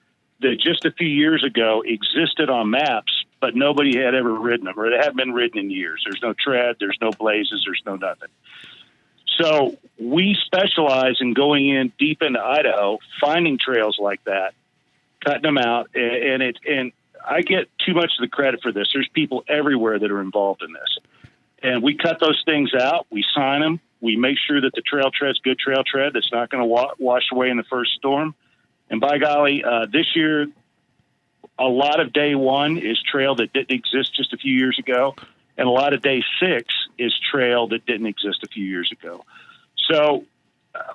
that just a few years ago existed on maps, but nobody had ever ridden them, or they haven't been ridden in years. There's no tread, there's no blazes, there's no nothing. So we specialize in going in deep into Idaho, finding trails like that, cutting them out, and I get too much of the credit for this. There's people everywhere that are involved in this, and we cut those things out. We sign them. We make sure that the trail tread's good trail tread that's not going to wash away in the first storm. And by golly, this year, a lot of day 1 is trail that didn't exist just a few years ago, and a lot of day 6 is trail that didn't exist a few years ago. So.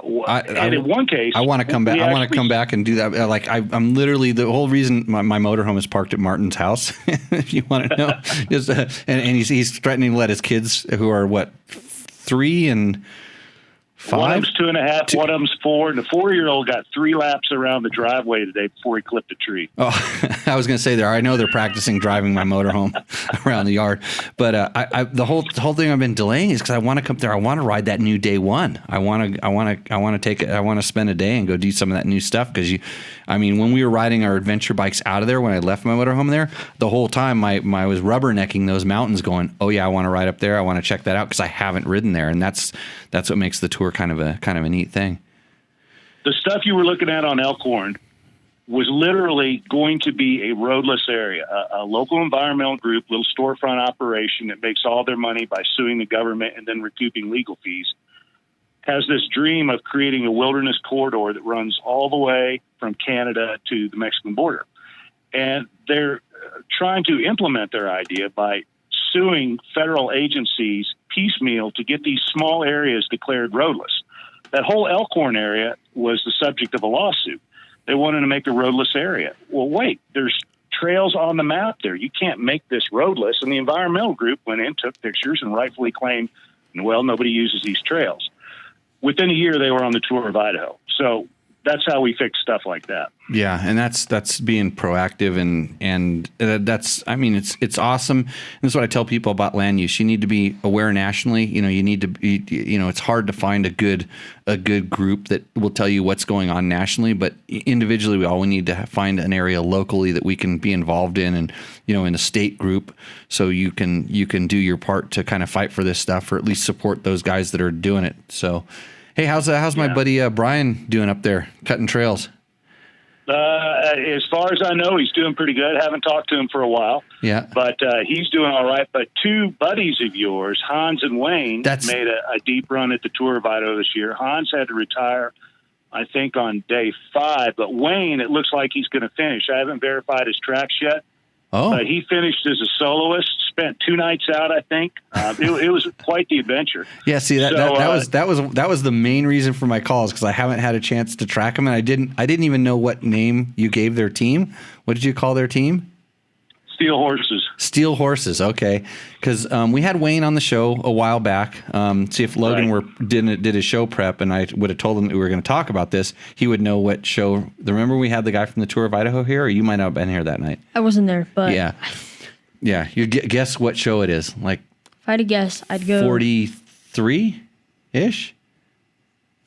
And in one case, I want to come back. I want to come back and do that. Like I'm literally the whole reason my motorhome is parked at Martin's house. If you want to know, just, and he's threatening to let his kids, who are 3 and 5. One of them's 2.5. One of them's 4, and the 4-year-old got 3 laps around the driveway today before he clipped a tree. Oh, I was going to say there. I know they're practicing driving my motorhome around the yard, but the whole thing I've been delaying is because I want to come there. I want to ride that new day 1. I want to spend a day and go do some of that new stuff because when we were riding our adventure bikes out of there, when I left my motorhome there, the whole time I was rubbernecking those mountains, going, oh yeah, I want to ride up there. I want to check that out because I haven't ridden there, and that's what makes the tour kind of a neat thing. The stuff you were looking at on Elkhorn was literally going to be a roadless area, a local environmental group, little storefront operation that makes all their money by suing the government and then recouping legal fees, has this dream of creating a wilderness corridor that runs all the way from Canada to the Mexican border. And they're trying to implement their idea by suing federal agencies piecemeal to get these small areas declared roadless. That whole Elkhorn area was the subject of a lawsuit. They wanted to make a roadless area. Well, wait, there's trails on the map there. You can't make this roadless. And the environmental group went in, took pictures, and rightfully claimed, well, nobody uses these trails. Within a year, they were on the Tour of Idaho. So that's how we fix stuff like that. Yeah, and that's being proactive, and that's, I mean, it's awesome. And this is what I tell people about land use. You need to be aware nationally. You know, you need to be, you know, it's hard to find a good group that will tell you what's going on nationally, but individually, we need to find an area locally that we can be involved in, and, you know, in a state group, so you can do your part to kind of fight for this stuff, or at least support those guys that are doing it. So, hey, how's my buddy Brian doing up there cutting trails? As far as I know, he's doing pretty good. Haven't talked to him for a while. Yeah. But he's doing all right. But two buddies of yours, Hans and Wayne, made a deep run at the Tour of Idaho this year. Hans had to retire, I think, on day 5. But Wayne, it looks like he's going to finish. I haven't verified his tracks yet. Oh. But he finished as a soloist, spent 2 nights out, I think. It was quite the adventure. Yeah, see, that was the main reason for my calls, because I haven't had a chance to track them, and I didn't even know what name you gave their team. What did you call their team? Steel Horses. Steel Horses, okay. Because we had Wayne on the show a while back. See, if Logan did his show prep, and I would have told him that we were going to talk about this, he would know what show. Remember we had the guy from the Tour of Idaho here, or you might not have been here that night. I wasn't there, but yeah. You guess what show it is? Like, if I had to guess, I'd go 43 ish,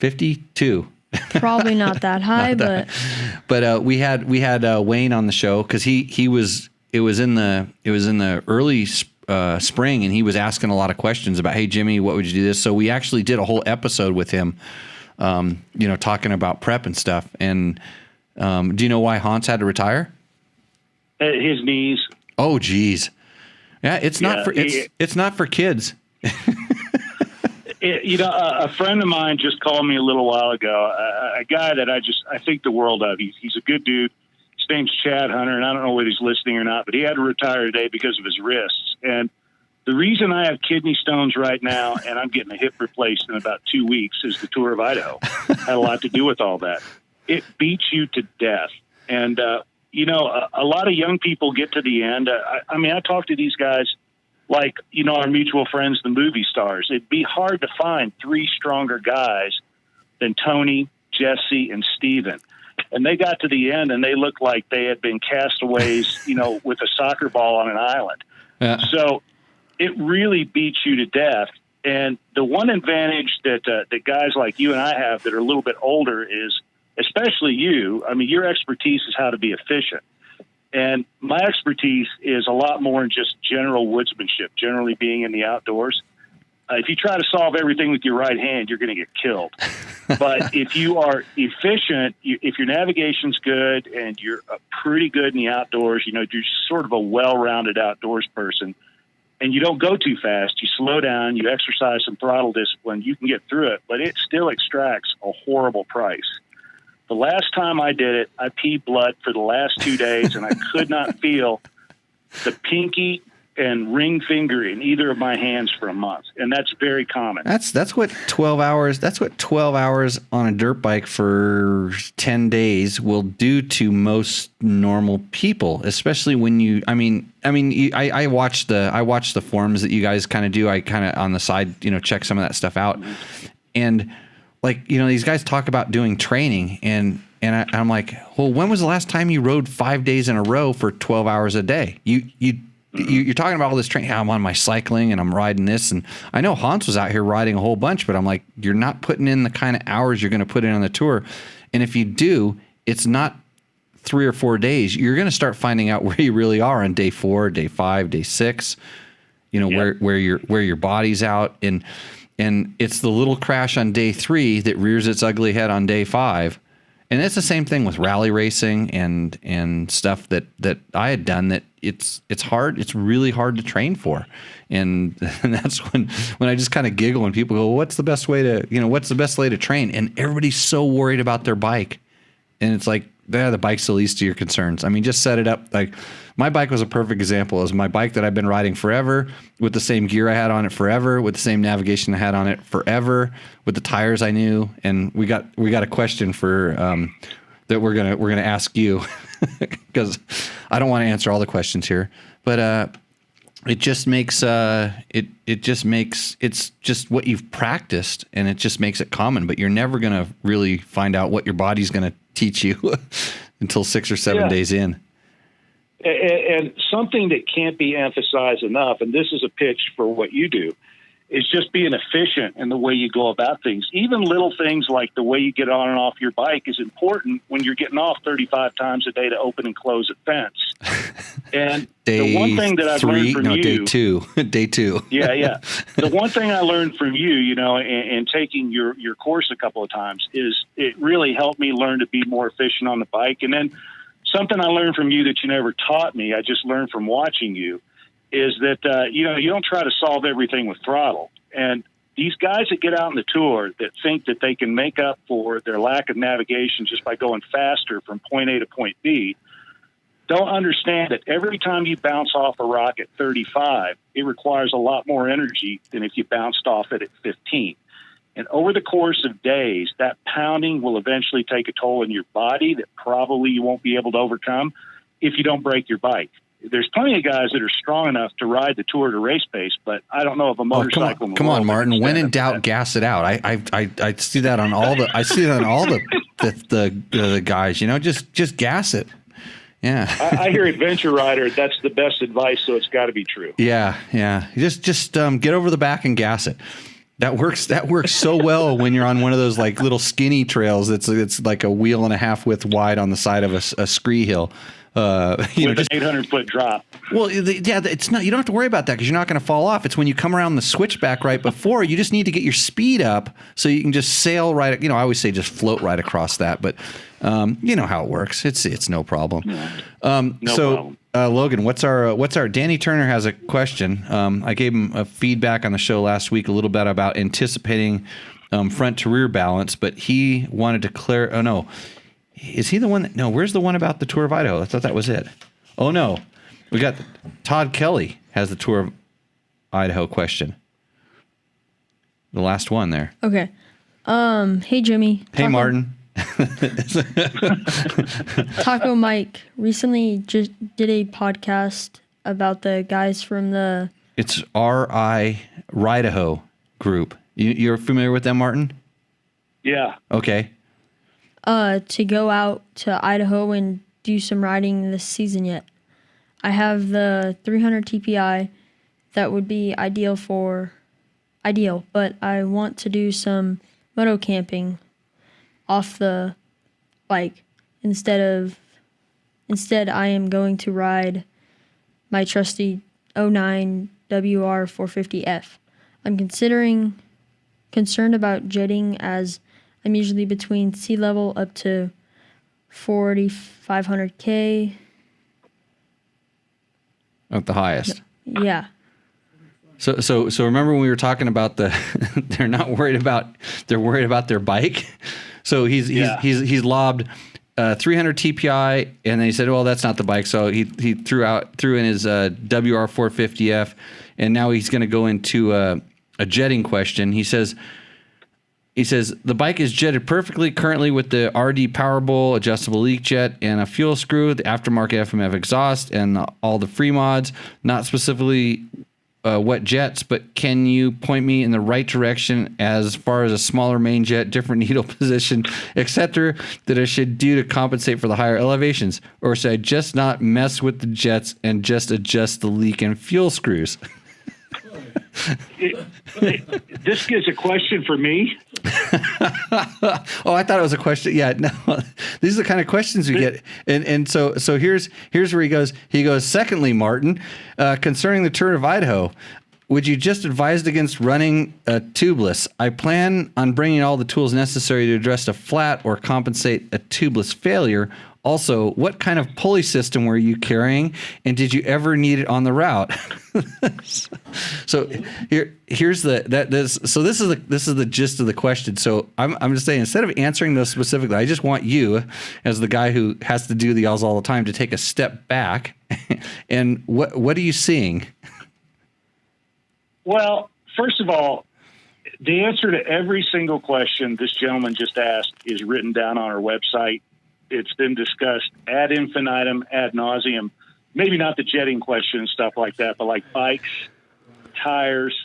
52. Probably not that high, but we had Wayne on the show because he was. It was in the early spring, and he was asking a lot of questions about, hey, Jimmy, what would you do this? So we actually did a whole episode with him, you know, talking about prep and stuff. And do you know why Hans had to retire? His knees. Oh, geez. Yeah, it's not for kids. You know, a friend of mine just called me a little while ago. A guy that I think the world of. He's a good dude. His name's Chad Hunter, and I don't know whether he's listening or not, but he had to retire today because of his wrists. And the reason I have kidney stones right now, and I'm getting a hip replaced in about 2 weeks, is the Tour of Idaho. Had a lot to do with all that. It beats you to death. And, you know, a lot of young people get to the end. I mean, I talk to these guys like, you know, our mutual friends, the movie stars. It'd be hard to find 3 stronger guys than Tony, Jesse, and Steven. And they got to the end, and they looked like they had been castaways, you know, with a soccer ball on an island. Yeah. So it really beats you to death. And the one advantage that guys like you and I have that are a little bit older is, especially you, I mean, your expertise is how to be efficient. And my expertise is a lot more in just general woodsmanship, generally being in the outdoors. If you try to solve everything with your right hand, you're going to get killed. But if you are efficient, if your navigation's good and you're pretty good in the outdoors, you know, you're sort of a well-rounded outdoors person, and you don't go too fast, you slow down, you exercise some throttle discipline, you can get through it, but it still extracts a horrible price. The last time I did it, I peed blood for the last 2 days, and I could not feel the pinky and ring finger in either of my hands for a month, and that's very common. That's what 12 hours. That's what 12 hours on a dirt bike for 10 days will do to most normal people, especially when you. I watch the forums that you guys kind of do. I kind of on the side, you know, check some of that stuff out, and like, you know, these guys talk about doing training, and I'm like, well, when was the last time you rode 5 days in a row for 12 hours a day? You're talking about all this training. I'm on my cycling and I'm riding this, and I know Hans was out here riding a whole bunch, but I'm like, you're not putting in the kind of hours you're going to put in on the tour. And if you do, it's not 3 or 4 days. You're going to start finding out where you really are on day 4, day 5, day 6. You know, where your body's out, and it's the little crash on day 3 that rears its ugly head on day 5. And it's the same thing with rally racing and stuff that I had done that it's hard. It's really hard to train for. And that's when I just kind of giggle when people go, well, what's the best way to train? And everybody's so worried about their bike. And it's like, the bike's the least of your concerns. I mean, just set it up. Like my bike was a perfect example. It was my bike that I've been riding forever, with the same gear I had on it forever, with the same navigation I had on it forever, with the tires I knew. And we got a question for that we're gonna ask you because I don't want to answer all the questions here, but it just makes it's just what you've practiced, and it just makes it common. But you're never gonna really find out what your body's gonna teach you until 6 or 7 days in. And something that can't be emphasized enough, and this is a pitch for what you do, is just being efficient in the way you go about things. Even little things like the way you get on and off your bike is important when you're getting off 35 times a day to open and close a fence. And the one thing that I've learned from you... Day two. Yeah. The one thing I learned from you, and taking your course a couple of times, is it really helped me learn to be more efficient on the bike. And then something I learned from you that you never taught me, I just learned from watching you, is that, you don't try to solve everything with throttle. And these guys that get out on the tour that think that they can make up for their lack of navigation just by going faster from point A to point B don't understand that every time you bounce off a rock at 35, it requires a lot more energy than if you bounced off it at 15. And over the course of days, that pounding will eventually take a toll on your body that probably you won't be able to overcome if you don't break your bike. There's plenty of guys that are strong enough to ride the tour at a race pace, but I don't know if a motorcycle. Come on, Martin. When in doubt, gas it out. I see that on all the guys. Just gas it. Yeah. I hear adventure rider. That's the best advice, so it's got to be true. Yeah. Just get over the back and gas it. That works so well when you're on one of those like little skinny trails. It's like a wheel and a half width wide on the side of a scree hill. With an 800-foot drop. Well, it's not. You don't have to worry about that because you're not going to fall off. It's when you come around the switchback right before. You just need to get your speed up so you can just sail right. I always say just float right across that, but you know how it works. It's no problem. No problem. Logan, what's our Danny Turner has a question. I gave him a feedback on the show last week a little bit about anticipating front to rear balance, but he wanted to clear. Oh no. Is he the one no, where's the one about the Tour of Idaho? I thought that was it. Oh, no. We got Todd Kelly has the Tour of Idaho question. The last one there. Okay. Hey, Jimmy. Hey, Martin. Taco Mike recently just did a podcast about the guys from the... It's RI Idaho group. You're familiar with them, Martin? Yeah. Okay. To go out to Idaho and do some riding this season yet. I have the 300 TPI that would be ideal, but I want to do some moto camping off the bike. Instead I am going to ride my trusty 09 WR450F. I'm concerned about jetting as I'm usually between sea level up to 4,500K. At the highest. Yeah. So remember when we were talking about they're worried about their bike. So he's lobbed 300 TPI, and then he said, well, that's not the bike. So he threw in his WR450F, and now he's going to go into a jetting question. He says the bike is jetted perfectly currently with the RD Powerbowl adjustable leak jet and a fuel screw, the aftermarket FMF exhaust, and all the free mods. Not specifically what jets, but can you point me in the right direction as far as a smaller main jet, different needle position, etc., that I should do to compensate for the higher elevations? Or should I just not mess with the jets and just adjust the leak and fuel screws? This is a question for me. Oh, I thought it was a question. Yeah, no, these are the kind of questions we get. And so here's where he goes. He goes, secondly, Martin, concerning the Tour of Idaho, would you just advise against running a tubeless? I plan on bringing all the tools necessary to address a flat or compensate a tubeless failure. Also, what kind of pulley system were you carrying, and did you ever need it on the route? So here's this is the gist of the question. So I'm just saying, instead of answering those specifically, I just want you, as the guy who has to do these all the time, to take a step back. And what are you seeing? Well, first of all, the answer to every single question this gentleman just asked is written down on our website. It's been discussed ad infinitum, ad nauseum. Maybe not the jetting question and stuff like that, but like bikes, tires.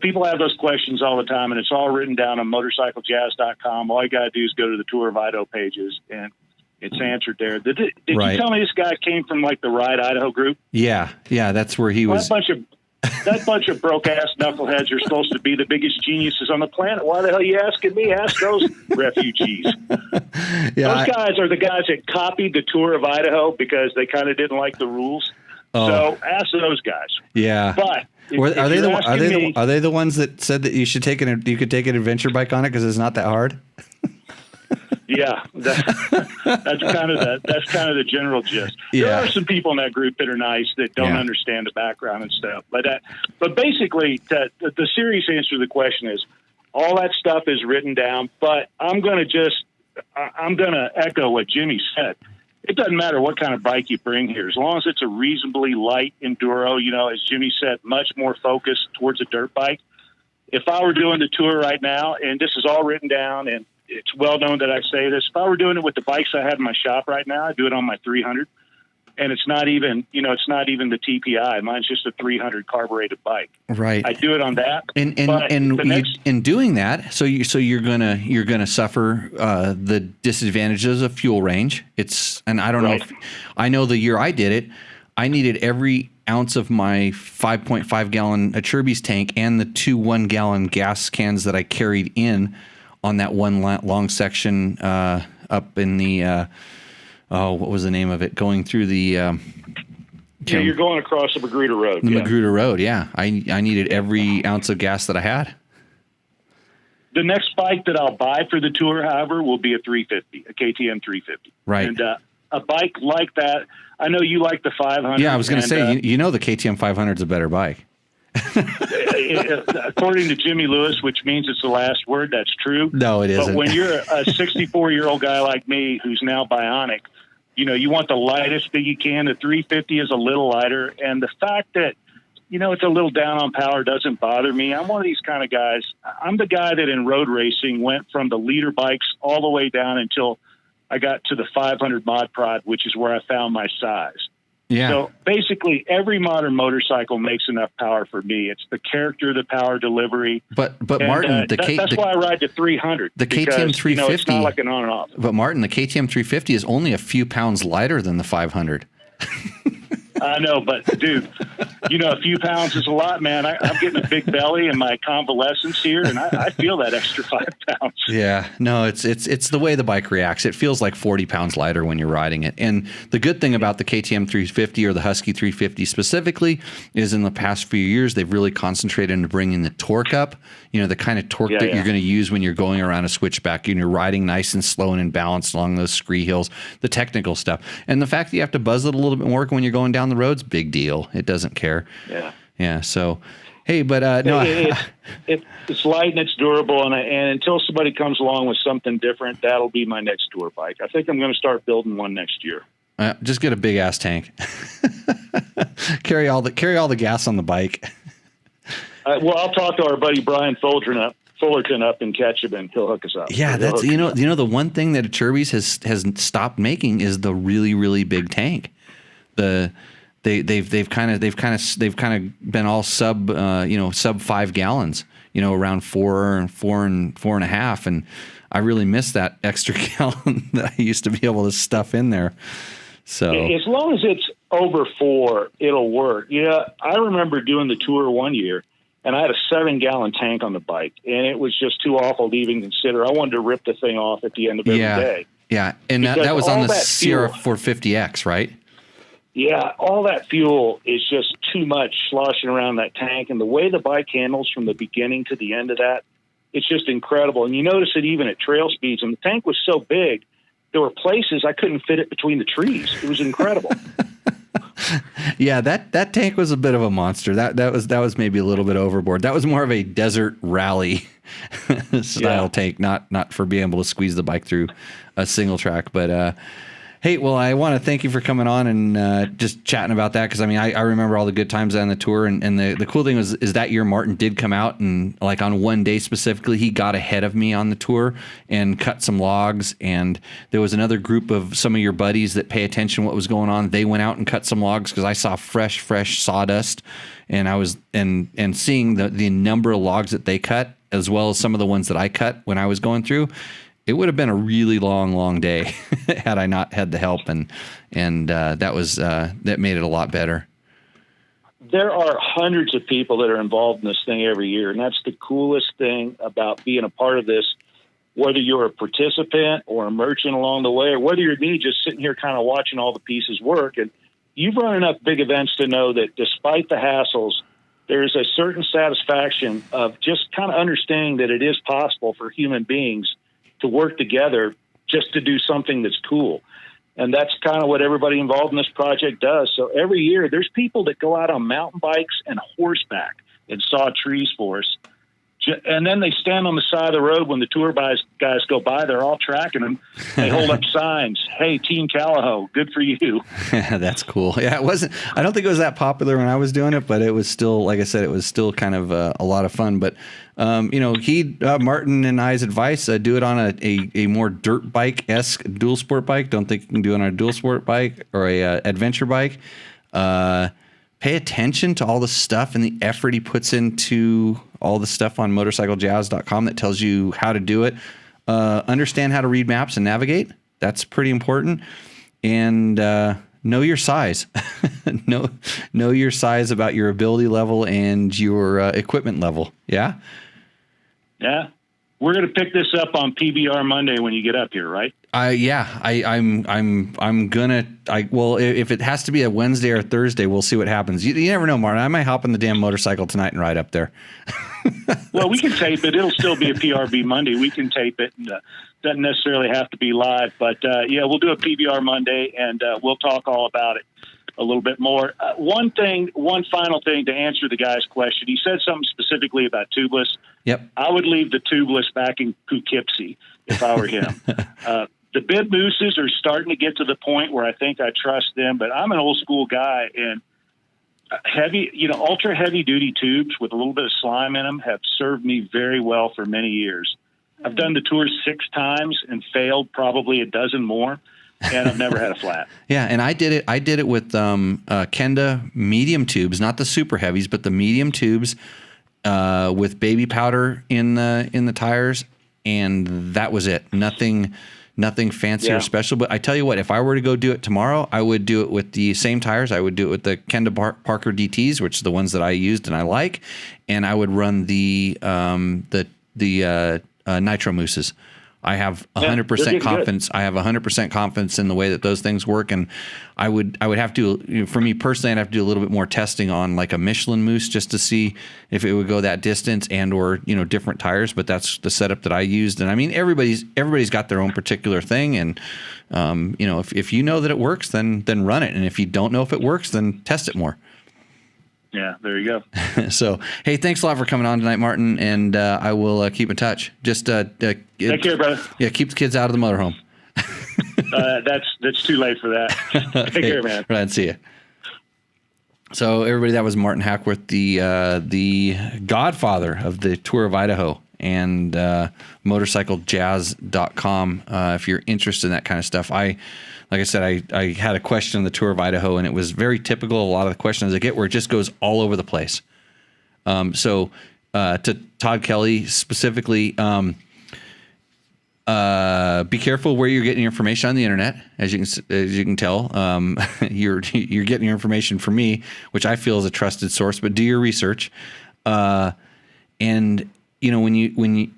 People have those questions all the time, and it's all written down on motorcyclejazz.com. All you got to do is go to the Tour of Idaho pages, and it's answered there. Did you tell me this guy came from like the Ride Idaho group? Yeah, that's where he was. That bunch of broke-ass knuckleheads are supposed to be the biggest geniuses on the planet. Why the hell are you asking me? Ask those refugees. Those guys are the guys that copied the Tour of Idaho because they kind of didn't like the rules. So ask those guys. Yeah. But are they the ones that said that you could take an adventure bike on it because it's not that hard? Yeah, that's kind of the general gist. There are some people in that group that are nice that don't understand the background and stuff. But basically, the serious answer to the question is all that stuff is written down. But I'm going to echo what Jimmy said. It doesn't matter what kind of bike you bring here, as long as it's a reasonably light enduro. As Jimmy said, much more focused towards a dirt bike. If I were doing the tour right now, and this is all written down, and it's well known that I say this. If I were doing it with the bikes I have in my shop right now, I do it on my 300, and it's not even the TPI. Mine's just a 300 carbureted bike. Right. I do it on that. In doing that, so you're gonna suffer the disadvantages of fuel range. I don't know. I know the year I did it, I needed every ounce of my 5.5 gallon Acerbis tank and the 2 1-gallon gas cans that I carried in on that one long section up in the what was the name of it? Going through the you're going across the Magura Road. The Magura Road, yeah. I needed every ounce of gas that I had. The next bike that I'll buy for the tour, however, will be a 350, a KTM 350. Right. And a bike like that, I know you like the 500. Yeah, I was going to say, the KTM 500 is a better bike. According to Jimmy Lewis, which means it's the last word, that's true. No, it isn't. But when you're a 64-year-old guy like me who's now bionic, you want the lightest that you can. The 350 is a little lighter. And the fact that, it's a little down on power doesn't bother me. I'm one of these kind of guys. I'm the guy that in road racing went from the leader bikes all the way down until I got to the 500 Mod Prod, which is where I found my size. Yeah. So basically, every modern motorcycle makes enough power for me. It's the character, the power delivery. But Martin, that's why I ride the 300. The KTM 350. It's not like an on and off. But Martin, the KTM 350 is only a few pounds lighter than the 500. I know, but dude, a few pounds is a lot, man. I'm getting a big belly in my convalescence here, and I feel that extra 5 pounds. Yeah, no, it's the way the bike reacts. It feels like 40 pounds lighter when you're riding it. And the good thing about the KTM 350 or the Husky 350 specifically is in the past few years, they've really concentrated into bringing the torque up, the kind of torque that you're going to use when you're going around a switchback and you're riding nice and slow and in balance along those scree hills, the technical stuff. And the fact that you have to buzz it a little bit more when you're going down the road's big deal. It doesn't care. Yeah. So, hey, but no, it's light and it's durable, and until somebody comes along with something different, that'll be my next tour bike. I think I'm going to start building one next year. Just get a big ass tank. carry all the gas on the bike. Well, I'll talk to our buddy Brian Fullerton up in Ketchum, and he'll hook us up. Yeah, that's the one thing that Acerbis has stopped making is the really, really big tank. They've kind of been all sub 5 gallons, around 4.5, and I really miss that extra gallon that I used to be able to stuff in there. So as long as it's over 4, it'll work. I remember doing the tour one year, and I had a 7-gallon tank on the bike, and it was just too awful to even consider. I wanted to rip the thing off at the end of every day. Yeah, and that was on the Sierra 450X, right? Yeah, all that fuel is just too much sloshing around that tank. And the way the bike handles from the beginning to the end of that, it's just incredible. And you notice it even at trail speeds. And the tank was so big, there were places I couldn't fit it between the trees. It was incredible. Yeah, that tank was a bit of a monster. That was maybe a little bit overboard. That was more of a desert rally style tank, not for being able to squeeze the bike through a single track. But hey, well, I want to thank you for coming on and just chatting about that, because I mean, I remember all the good times on the tour, and the cool thing is that year Martin did come out, and like on one day specifically, he got ahead of me on the tour and cut some logs, and there was another group of some of your buddies that pay attention to what was going on. They went out and cut some logs because I saw fresh sawdust, and I was and seeing the number of logs that they cut, as well as some of the ones that I cut when I was going through. It would have been a really long day had I not had the help, and that made it a lot better. There are hundreds of people that are involved in this thing every year, and that's the coolest thing about being a part of this, whether you're a participant or a merchant along the way, or whether you're me just sitting here kind of watching all the pieces work. And you've run enough big events to know that despite the hassles, there's a certain satisfaction of just kind of understanding that it is possible for human beings to work together just to do something that's cool. And that's kind of what everybody involved in this project does. So every year there's people that go out on mountain bikes and horseback and saw trees for us. And then they stand on the side of the road when the tour guys go by. They're all tracking them. They hold up signs. Hey, Team Calaho, good for you. That's cool. Yeah, I don't think it was that popular when I was doing it, but it was still, like I said, it was still kind of a lot of fun. But, Martin and I's advice, do it on a more dirt bike-esque dual sport bike. Don't think you can do it on a dual sport bike or a adventure bike. Pay attention to all the stuff and the effort he puts into all the stuff on motorcyclejazz.com that tells you how to do it. Understand how to read maps and navigate. That's pretty important. And know your size. know your size about your ability level and your equipment level. Yeah? Yeah. We're going to pick this up on PBR Monday when you get up here, right? I'm gonna. If it has to be a Wednesday or Thursday, we'll see what happens. You never know, Martin. I might hop on the damn motorcycle tonight and ride up there. Well, we can tape it. It'll still be a PRB Monday. We can tape it. And, doesn't necessarily have to be live, but we'll do a PBR Monday, and we'll talk all about it a little bit more. One final thing to answer the guy's question. He said something specifically about tubeless. Yep. I would leave the tubeless back in Poughkeepsie if I were him. The bib mooses are starting to get to the point where I think I trust them, but I'm an old school guy, and ultra heavy duty tubes with a little bit of slime in them have served me very well for many years. I've done the tour 6 times and failed probably a dozen more, and I've never had a flat. Yeah, and I did it with Kenda medium tubes, not the super heavies, but the medium tubes with baby powder in the tires, and that was it. Nothing fancy or special. But I tell you what, if I were to go do it tomorrow, I would do it with the same tires. I would do it with the Kenda Parker DTs, which are the ones that I used and I like, and I would run the nitro mooses. I have 100% confidence. I have 100% confidence in the way that those things work, and I would have to, for me personally, I'd have to do a little bit more testing on like a Michelin moose just to see if it would go that distance and or different tires. But that's the setup that I used, and I mean everybody's got their own particular thing, and if you know that it works, then run it, and if you don't know if it works, then test it more. Yeah, there you go. So, hey, thanks a lot for coming on tonight, Martin, and I will keep in touch. Just take care, brother. Yeah, keep the kids out of the motorhome. That's too late for that. Take care, man. Right, see you. So, everybody, that was Martin Hachworth, the godfather of the Tour of Idaho, and motorcyclejazz.com. If you're interested in that kind of stuff, like I said, I had a question on the Tour of Idaho, and it was very typical. A lot of the questions I get where it just goes all over the place. So to Todd Kelly specifically, be careful where you're getting your information on the internet. As you can tell, you're getting your information from me, which I feel is a trusted source. But do your research, and when you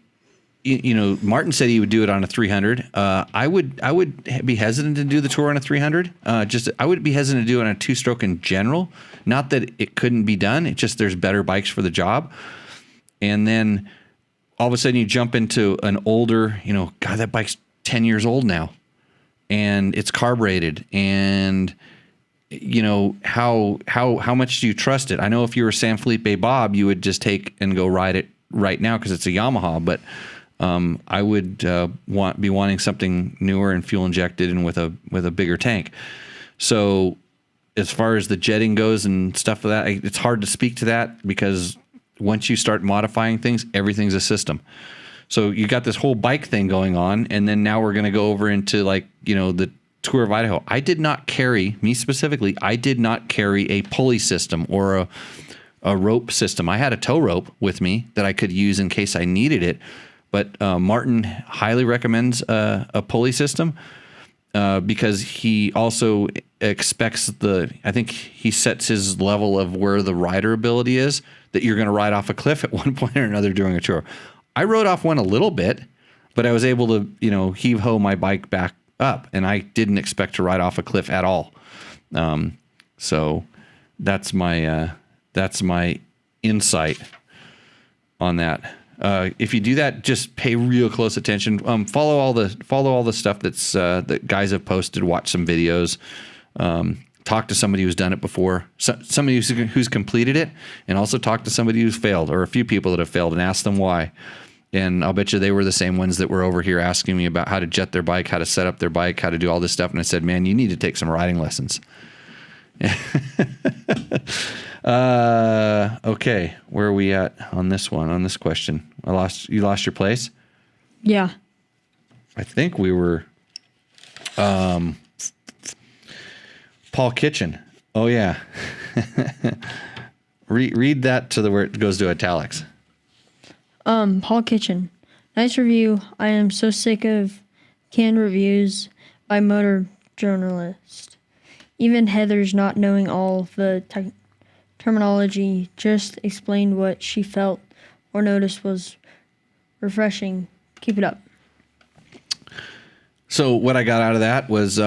Martin said he would do it on a 300. I would be hesitant to do the Tour on a 300. I would be hesitant to do it on a 2-stroke in general. Not that it couldn't be done. It's just there's better bikes for the job. And then all of a sudden you jump into an older, God, that bike's 10 years old now, and it's carbureted, and how much do you trust it? I know if you were San Felipe Bob, you would just take and go ride it right now because it's a Yamaha, but I would be wanting something newer and fuel injected and with a bigger tank. So as far as the jetting goes and stuff like that, it's hard to speak to that because once you start modifying things, everything's a system. So you got this whole bike thing going on, and then now we're going to go over into the Tour of Idaho. I did not carry a pulley system or a rope system. I had a tow rope with me that I could use in case I needed it. But Martin highly recommends a pulley system because he also expects I think he sets his level of where the rider ability is, that you're going to ride off a cliff at one point or another during a tour. I rode off one a little bit, but I was able to, heave-ho my bike back up, and I didn't expect to ride off a cliff at all. So that's my insight on that. If you do that, just pay real close attention. Follow all the stuff that guys have posted. Watch some videos. Talk to somebody who's done it before. Somebody who's completed it, and also talk to somebody who's failed, or a few people that have failed, and ask them why. And I'll bet you they were the same ones that were over here asking me about how to jet their bike, how to set up their bike, how to do all this stuff. And I said, man, you need to take some riding lessons. Okay, where are we at on this one? On this question, you lost your place. Yeah, I think we were Paul Kitchen. Oh yeah. Read that to where it goes to italics. Paul Kitchen. Nice review. I am so sick of canned reviews by motor journalists. Even Heather's not knowing all the terminology just explained what she felt or noticed was refreshing. Keep it up. So what I got out of that was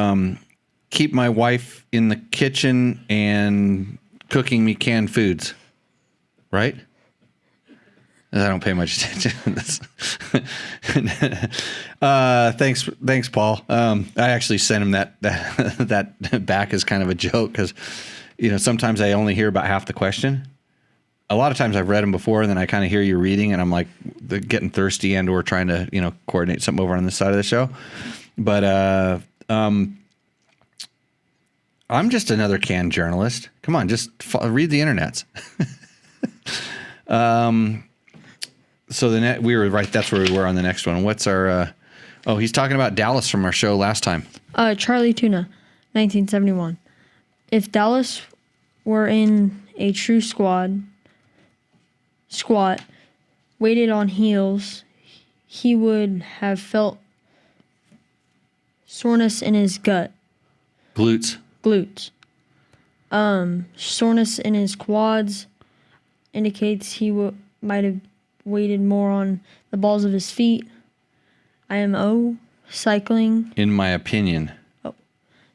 keep my wife in the kitchen and cooking me canned foods. Right? I don't pay much attention to this. Thanks, Paul. I actually sent him that back as kind of a joke because, sometimes I only hear about half the question. A lot of times I've read them before, and then I kind of hear you reading, and I'm like getting thirsty and or trying to coordinate something over on this side of the show. But I'm just another canned journalist. Come on, just read the internets. So we were right. That's where we were on the next one. What's our? He's talking about Dallas from our show last time. Charlie Tuna, 1971. If Dallas were in a true squat, weighted on heels, he would have felt soreness in his glutes. Soreness in his quads indicates he might have weighted more on the balls of his feet. IMO, cycling. In my opinion.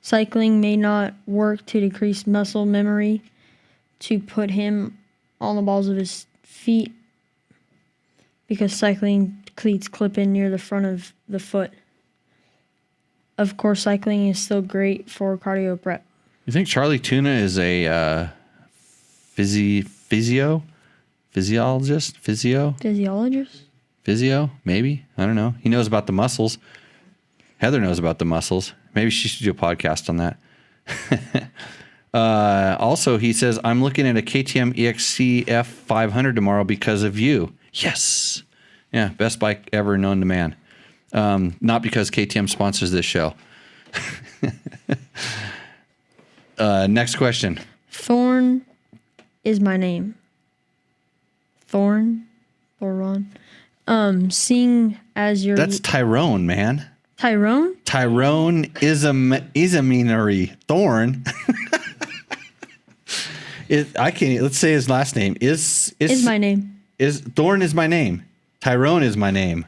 Cycling may not work to decrease muscle memory to put him on the balls of his feet because cycling cleats clip in near the front of the foot. Of course, cycling is still great for cardio prep. You think Charlie Tuna is a physiologist? Physio? Maybe. I don't know. He knows about the muscles. Heather knows about the muscles. Maybe she should do a podcast on that. Also, he says, I'm looking at a KTM EXC F500 tomorrow because of you. Yes. Yeah, best bike ever known to man. Not because KTM sponsors this show. Next question. Thorn is my name. Thorn? Seeing as your... That's Tyrone, man. Tyrone? Tyrone is a meanery. Thorn. I can't. Let's say his last name is my name. Thorn is my name. Tyrone is my name.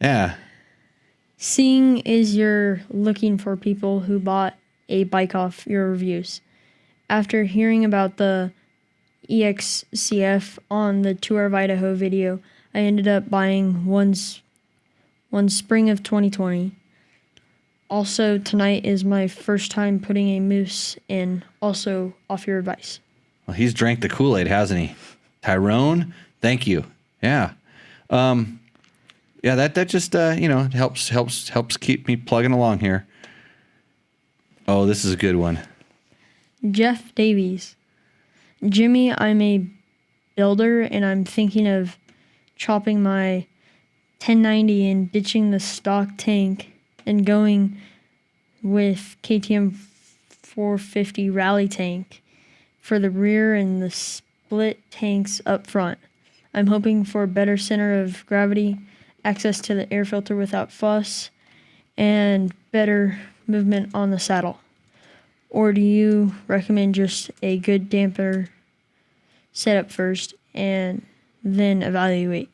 Yeah. Seeing is you're looking for people who bought a bike off your reviews. After hearing about the EXCF on the Tour of Idaho video, I ended up buying one spring of 2020. Also, tonight is my first time putting a moose in, also off your advice. Well, he's drank the Kool-Aid, hasn't he? Tyrone, thank you. Yeah. Yeah, that just helps keep me plugging along here. Oh, this is a good one. Jeff Davies. Jimmy, I'm a builder and I'm thinking of chopping my 1090 and ditching the stock tank and going with KTM 450 rally tank for the rear and the split tanks up front. I'm hoping for a better center of gravity, access to the air filter without fuss, and better movement on the saddle. Or do you recommend just a good damper setup first and then evaluate?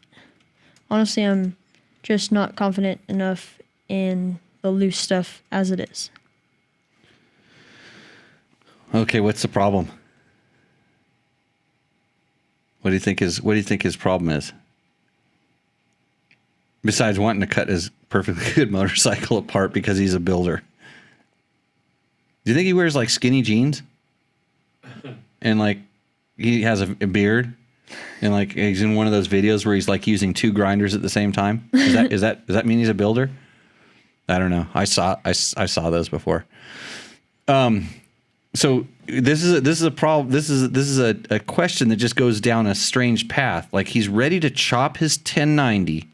Honestly, I'm just not confident enough in the loose stuff as it is. Okay, what's the problem? What do you think his problem is? Besides wanting to cut his perfectly good motorcycle apart because he's a builder. Do you think he wears like skinny jeans? And like he has a beard? And like he's in one of those videos where he's like using two grinders at the same time? Does that mean he's a builder? I don't know. I saw those before. So this is a problem. This is a question that just goes down a strange path. Like he's ready to chop his 1090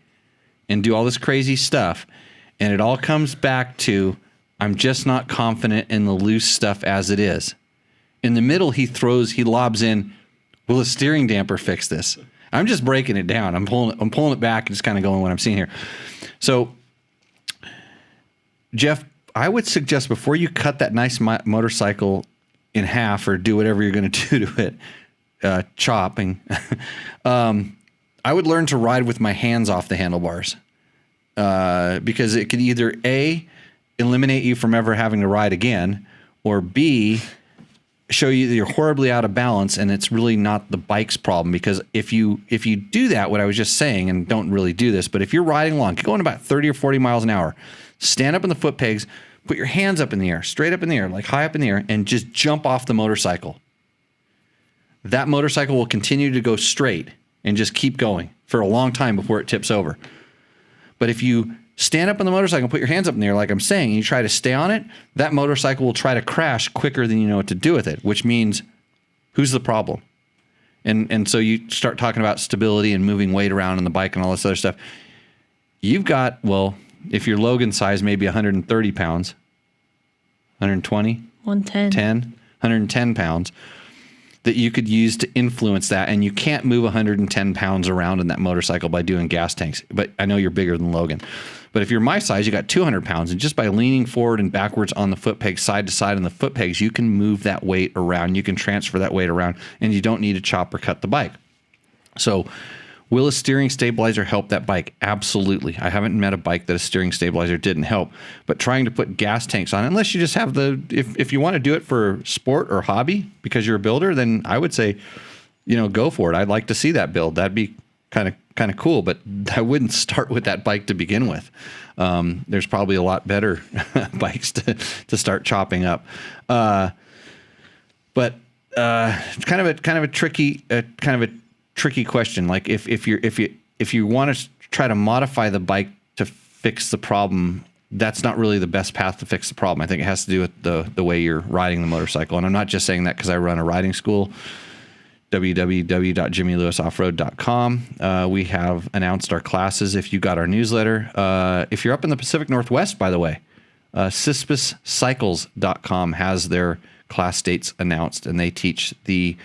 and do all this crazy stuff, and it all comes back to I'm just not confident in the loose stuff as it is. In the middle, he lobs in, will a steering damper fix this? I'm just breaking it down. I'm pulling it back and just kind of going what I'm seeing here. So, Jeff, I would suggest before you cut that nice motorcycle in half or do whatever you're going to do to it, chopping, I would learn to ride with my hands off the handlebars because it could either A, eliminate you from ever having to ride again, or B, show you that you're horribly out of balance and it's really not the bike's problem. Because if you do that, what I was just saying, and don't really do this, but if you're riding along, going about 30 or 40 miles an hour, stand up in the foot pegs, put your hands up in the air, straight up in the air, like high up in the air, and just jump off the motorcycle. That motorcycle will continue to go straight and just keep going for a long time before it tips over. But if you stand up on the motorcycle and put your hands up in the air, like I'm saying, and you try to stay on it, that motorcycle will try to crash quicker than you know what to do with it, which means who's the problem? And so you start talking about stability and moving weight around on the bike and all this other stuff. You've got, well, if you're Logan size, maybe 130 pounds, 120, 110 pounds that you could use to influence that. And you can't move 110 pounds around in that motorcycle by doing gas tanks. But I know you're bigger than Logan. But if you're my size, you got 200 pounds. And just by leaning forward and backwards on the foot pegs, side to side on the foot pegs, you can move that weight around. You can transfer that weight around, and you don't need to chop or cut the bike. So will a steering stabilizer help that bike? Absolutely. I haven't met a bike that a steering stabilizer didn't help. But trying to put gas tanks on, unless you just have if you want to do it for sport or hobby because you're a builder, then I would say, go for it. I'd like to see that build. That'd be kind of cool, but I wouldn't start with that bike to begin with. There's probably a lot better bikes to start chopping up. But it's kind of a tricky question. Like if you want to try to modify the bike to fix the problem, that's not really the best path to fix the problem. I think it has to do with the way you're riding the motorcycle. And I'm not just saying that because I run a riding school. www.jimmylewisoffroad.com. We have announced our classes if you got our newsletter. If you're up in the Pacific Northwest, by the way, CispusCycles.com has their class dates announced, and they teach the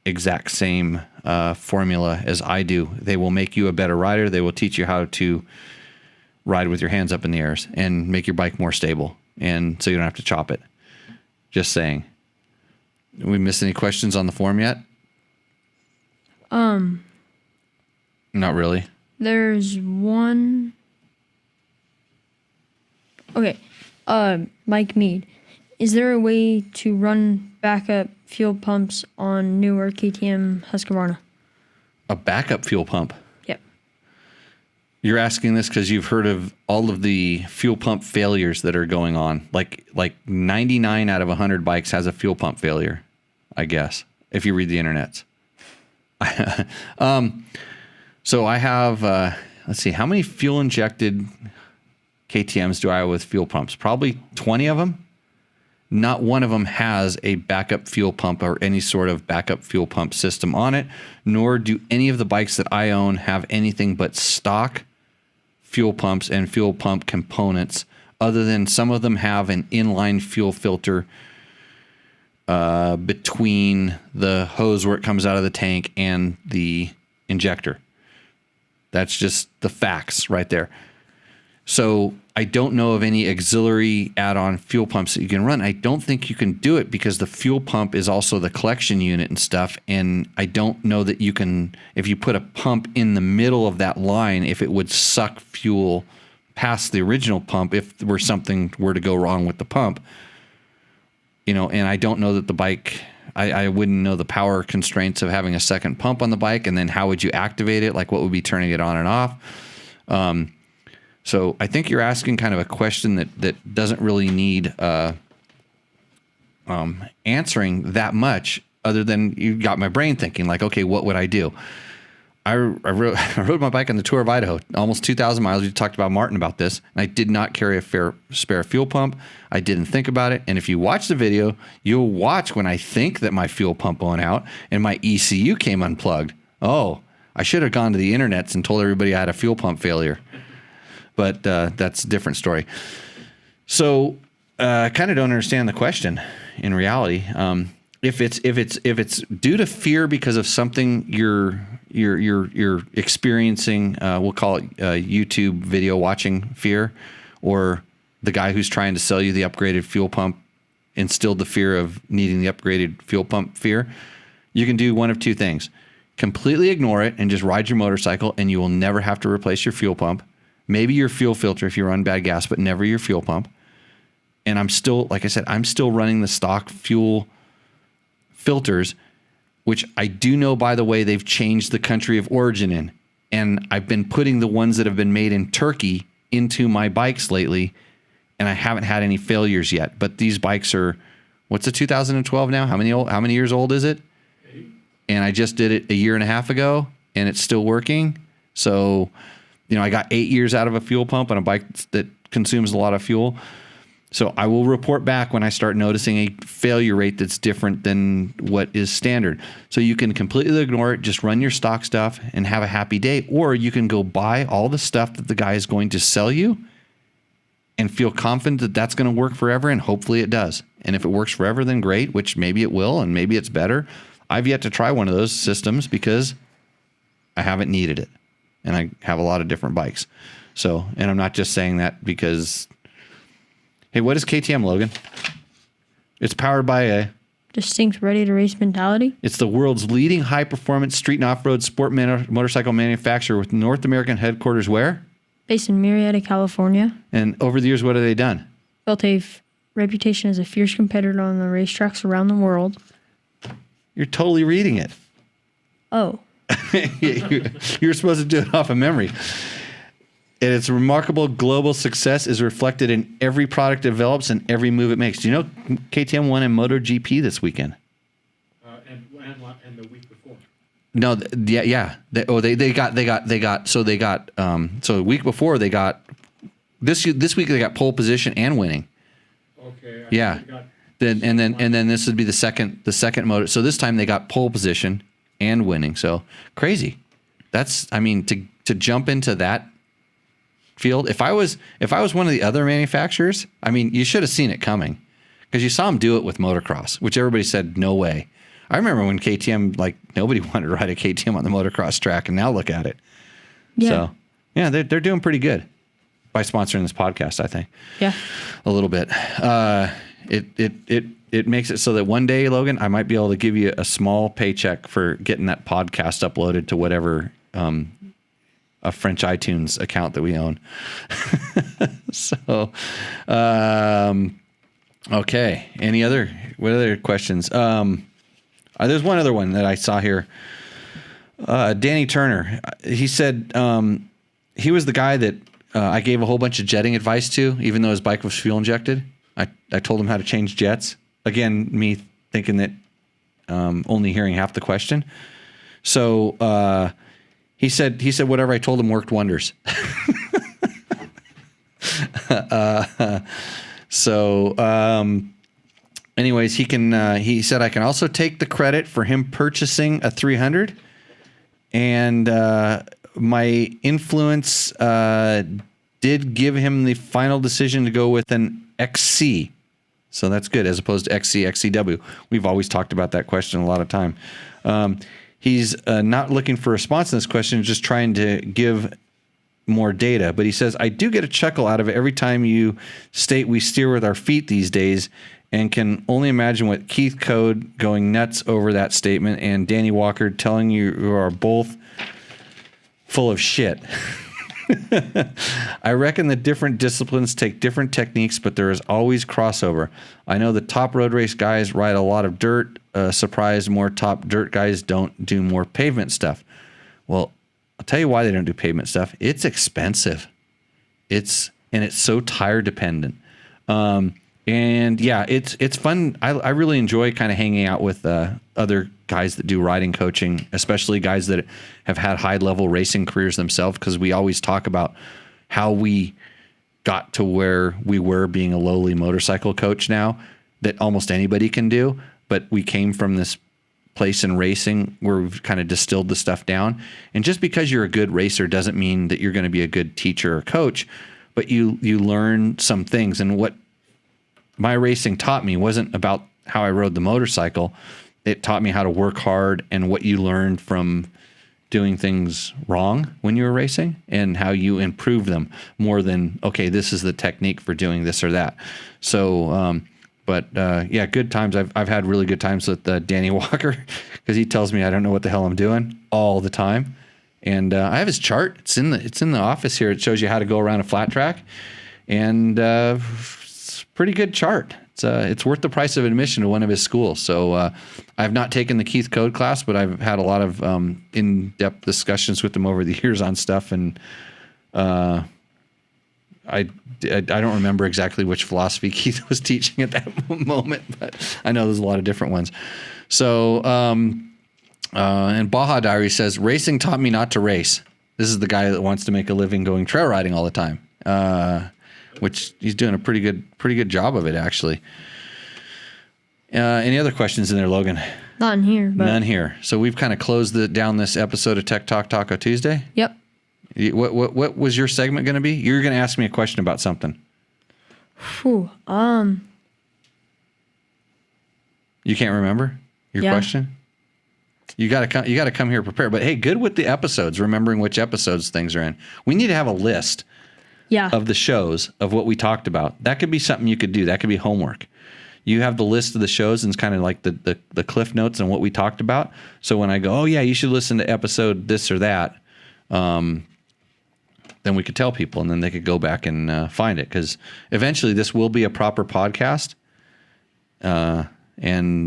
exact same formula as I do. They will make you a better rider. They will teach you how to ride with your hands up in the air and make your bike more stable, and so you don't have to chop it. Just saying. Did we miss any questions on the form yet? Not really. There's one Okay. Mike Mead, is there a way to run backup fuel pumps on newer KTM Husqvarna? A backup fuel pump. Yep. You're asking this because you've heard of all of the fuel pump failures that are going on. Like 99 out of 100 bikes has a fuel pump failure, I guess, if you read the internets. So I have, let's see, how many fuel injected KTMs do I have with fuel pumps? Probably 20 of them. Not one of them has a backup fuel pump or any sort of backup fuel pump system on it, nor do any of the bikes that I own have anything but stock fuel pumps and fuel pump components, other than some of them have an inline fuel filter between the hose where it comes out of the tank and the injector. That's just the facts right there. So I don't know of any auxiliary add-on fuel pumps that you can run. I don't think you can do it because the fuel pump is also the collection unit and stuff. And I don't know that you can, if you put a pump in the middle of that line, if it would suck fuel past the original pump if something were to go wrong with the pump. You know, and I don't know that the bike, I wouldn't know the power constraints of having a second pump on the bike, and then how would you activate it? Like what would be turning it on and off? So I think you're asking kind of a question that doesn't really need answering that much, other than you got my brain thinking like, okay, what would I do? I rode my bike on the Tour of Idaho, almost 2,000 miles. We talked about Martin about this, and I did not carry a spare fuel pump. I didn't think about it. And if you watch the video, you'll watch when I think that my fuel pump went out and my ECU came unplugged. Oh, I should have gone to the internets and told everybody I had a fuel pump failure. But that's a different story. So I kind of don't understand the question in reality. If it's due to fear because of something you're experiencing, we'll call it YouTube video watching fear, or the guy who's trying to sell you the upgraded fuel pump instilled the fear of needing the upgraded fuel pump fear, you can do one of two things. Completely ignore it and just ride your motorcycle, and you will never have to replace your fuel pump. Maybe your fuel filter if you run bad gas, but never your fuel pump. And I'm still, like I said, I'm still running the stock fuel filters, which I do know, by the way, they've changed the country of origin in. And I've been putting the ones that have been made in Turkey into my bikes lately, and I haven't had any failures yet. But these bikes are, what's a 2012 now? How many years old is it? 8. And I just did it a year and a half ago, and it's still working. So, you know, I got 8 years out of a fuel pump on a bike that consumes a lot of fuel. So I will report back when I start noticing a failure rate that's different than what is standard. So you can completely ignore it, just run your stock stuff and have a happy day. Or you can go buy all the stuff that the guy is going to sell you and feel confident that that's going to work forever, and hopefully it does. And if it works forever, then great, which maybe it will, and maybe it's better. I've yet to try one of those systems because I haven't needed it. And I have a lot of different bikes. So, and I'm not just saying that because, hey, what is KTM, Logan? It's powered by a distinct ready-to-race mentality. It's the world's leading high-performance street and off-road sport motorcycle manufacturer with North American headquarters where? Based in Marietta, California. And over the years, what have they done? Built a reputation as a fierce competitor on the racetracks around the world. You're totally reading it. Oh. You're supposed to do it off of memory. And its remarkable global success is reflected in every product it develops and every move it makes. Do you know KTM won in MotoGP this weekend? And the week before. No, yeah. So the week before they got this week they got pole position and winning. Okay. Yeah. Then this would be the second motor. So this time they got pole position and winning. So crazy. That's, I mean, to jump into that field. If I was one of the other manufacturers, I mean, you should have seen it coming because you saw them do it with motocross, which everybody said no way. I remember when KTM, like nobody wanted to ride a KTM on the motocross track, and now look at it. Yeah. So yeah, they're doing pretty good by sponsoring this podcast, I think. Yeah. A little bit. It makes it so that one day, Logan, I might be able to give you a small paycheck for getting that podcast uploaded to whatever a French iTunes account that we own. So, okay. What other questions? There's one other one that I saw here. Danny Turner, he said he was the guy that I gave a whole bunch of jetting advice to, even though his bike was fuel injected. I told him how to change jets. Again, me thinking that only hearing half the question. So he said whatever I told him worked wonders. Anyways, he said I can also take the credit for him purchasing a 300, and my influence did give him the final decision to go with an XC. So that's good, as opposed to XC, XCW. We've always talked about that question a lot of time. He's not looking for a response to this question, just trying to give more data. But he says, I do get a chuckle out of it every time you state we steer with our feet these days, and can only imagine what Keith Code going nuts over that statement and Danny Walker telling you are both full of shit. I reckon the different disciplines take different techniques, but there is always crossover. I know the top road race guys ride a lot of dirt. Surprised more top dirt guys don't do more pavement stuff. Well, I'll tell you why they don't do pavement stuff. It's expensive. It's so tire dependent. And yeah, it's fun. I really enjoy kind of hanging out with other guys that do riding coaching, especially guys that have had high level racing careers themselves, because we always talk about how we got to where we were being a lowly motorcycle coach now that almost anybody can do. But we came from this place in racing where we've kind of distilled the stuff down. And just because you're a good racer doesn't mean that you're going to be a good teacher or coach, but you learn some things. And what my racing taught me wasn't about how I rode the motorcycle. It taught me how to work hard and what you learned from doing things wrong when you were racing and how you improve them more than, okay, this is the technique for doing this or that. So, yeah, good times. I've had really good times with Danny Walker, because he tells me I don't know what the hell I'm doing all the time. And I have his chart. It's in the office here. It shows you how to go around a flat track, and it's a pretty good chart. It's worth the price of admission to one of his schools. So I've not taken the Keith Code class, but I've had a lot of in-depth discussions with him over the years on stuff, and I don't remember exactly which philosophy Keith was teaching at that moment, but I know there's a lot of different ones. So, and Baja Diary says, racing taught me not to race. This is the guy that wants to make a living going trail riding all the time, which he's doing a pretty good job of it, actually. Any other questions in there, Logan? Not in here. But None here. So we've kind of closed down this episode of Tech Talk Taco Tuesday. Yep. What was your segment going to be? You're going to ask me a question about something. Whew. You can't remember your question? You got to come here prepared. But hey, good with the episodes, remembering which episodes things are in. We need to have a list of the shows of what we talked about. That could be something you could do. That could be homework. You have the list of the shows, and it's kind of like the cliff notes and what we talked about. So when I go, oh yeah, you should listen to episode this or that, then we could tell people, and then they could go back and find it, because eventually this will be a proper podcast, and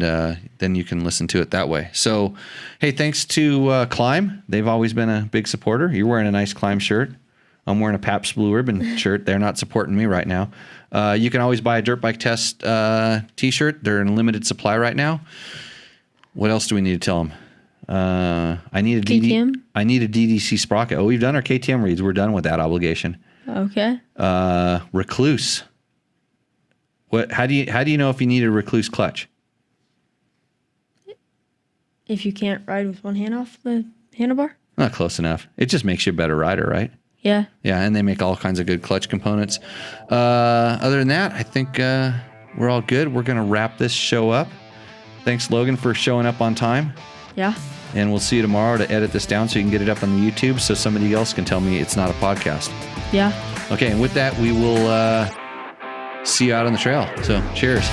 then you can listen to it that way. So, hey, thanks to Climb. They've always been a big supporter. You're wearing a nice Climb shirt. I'm wearing a Pabst Blue Ribbon shirt. They're not supporting me right now. You can always buy a Dirt Bike Test t-shirt. They're in limited supply right now. What else do we need to tell them? I need a KTM? I need a DDC sprocket. Oh, we've done our KTM reads. We're done with that obligation. Okay. Recluse. How do you know if you need a Recluse clutch? If you can't ride with one hand off the handlebar? Not close enough. It just makes you a better rider, right? Yeah. Yeah, and they make all kinds of good clutch components. Other than that, I think we're all good. We're going to wrap this show up. Thanks, Logan, for showing up on time. Yeah. And we'll see you tomorrow to edit this down so you can get it up on the YouTube so somebody else can tell me it's not a podcast. Yeah. Okay, and with that, we will see you out on the trail. So, cheers.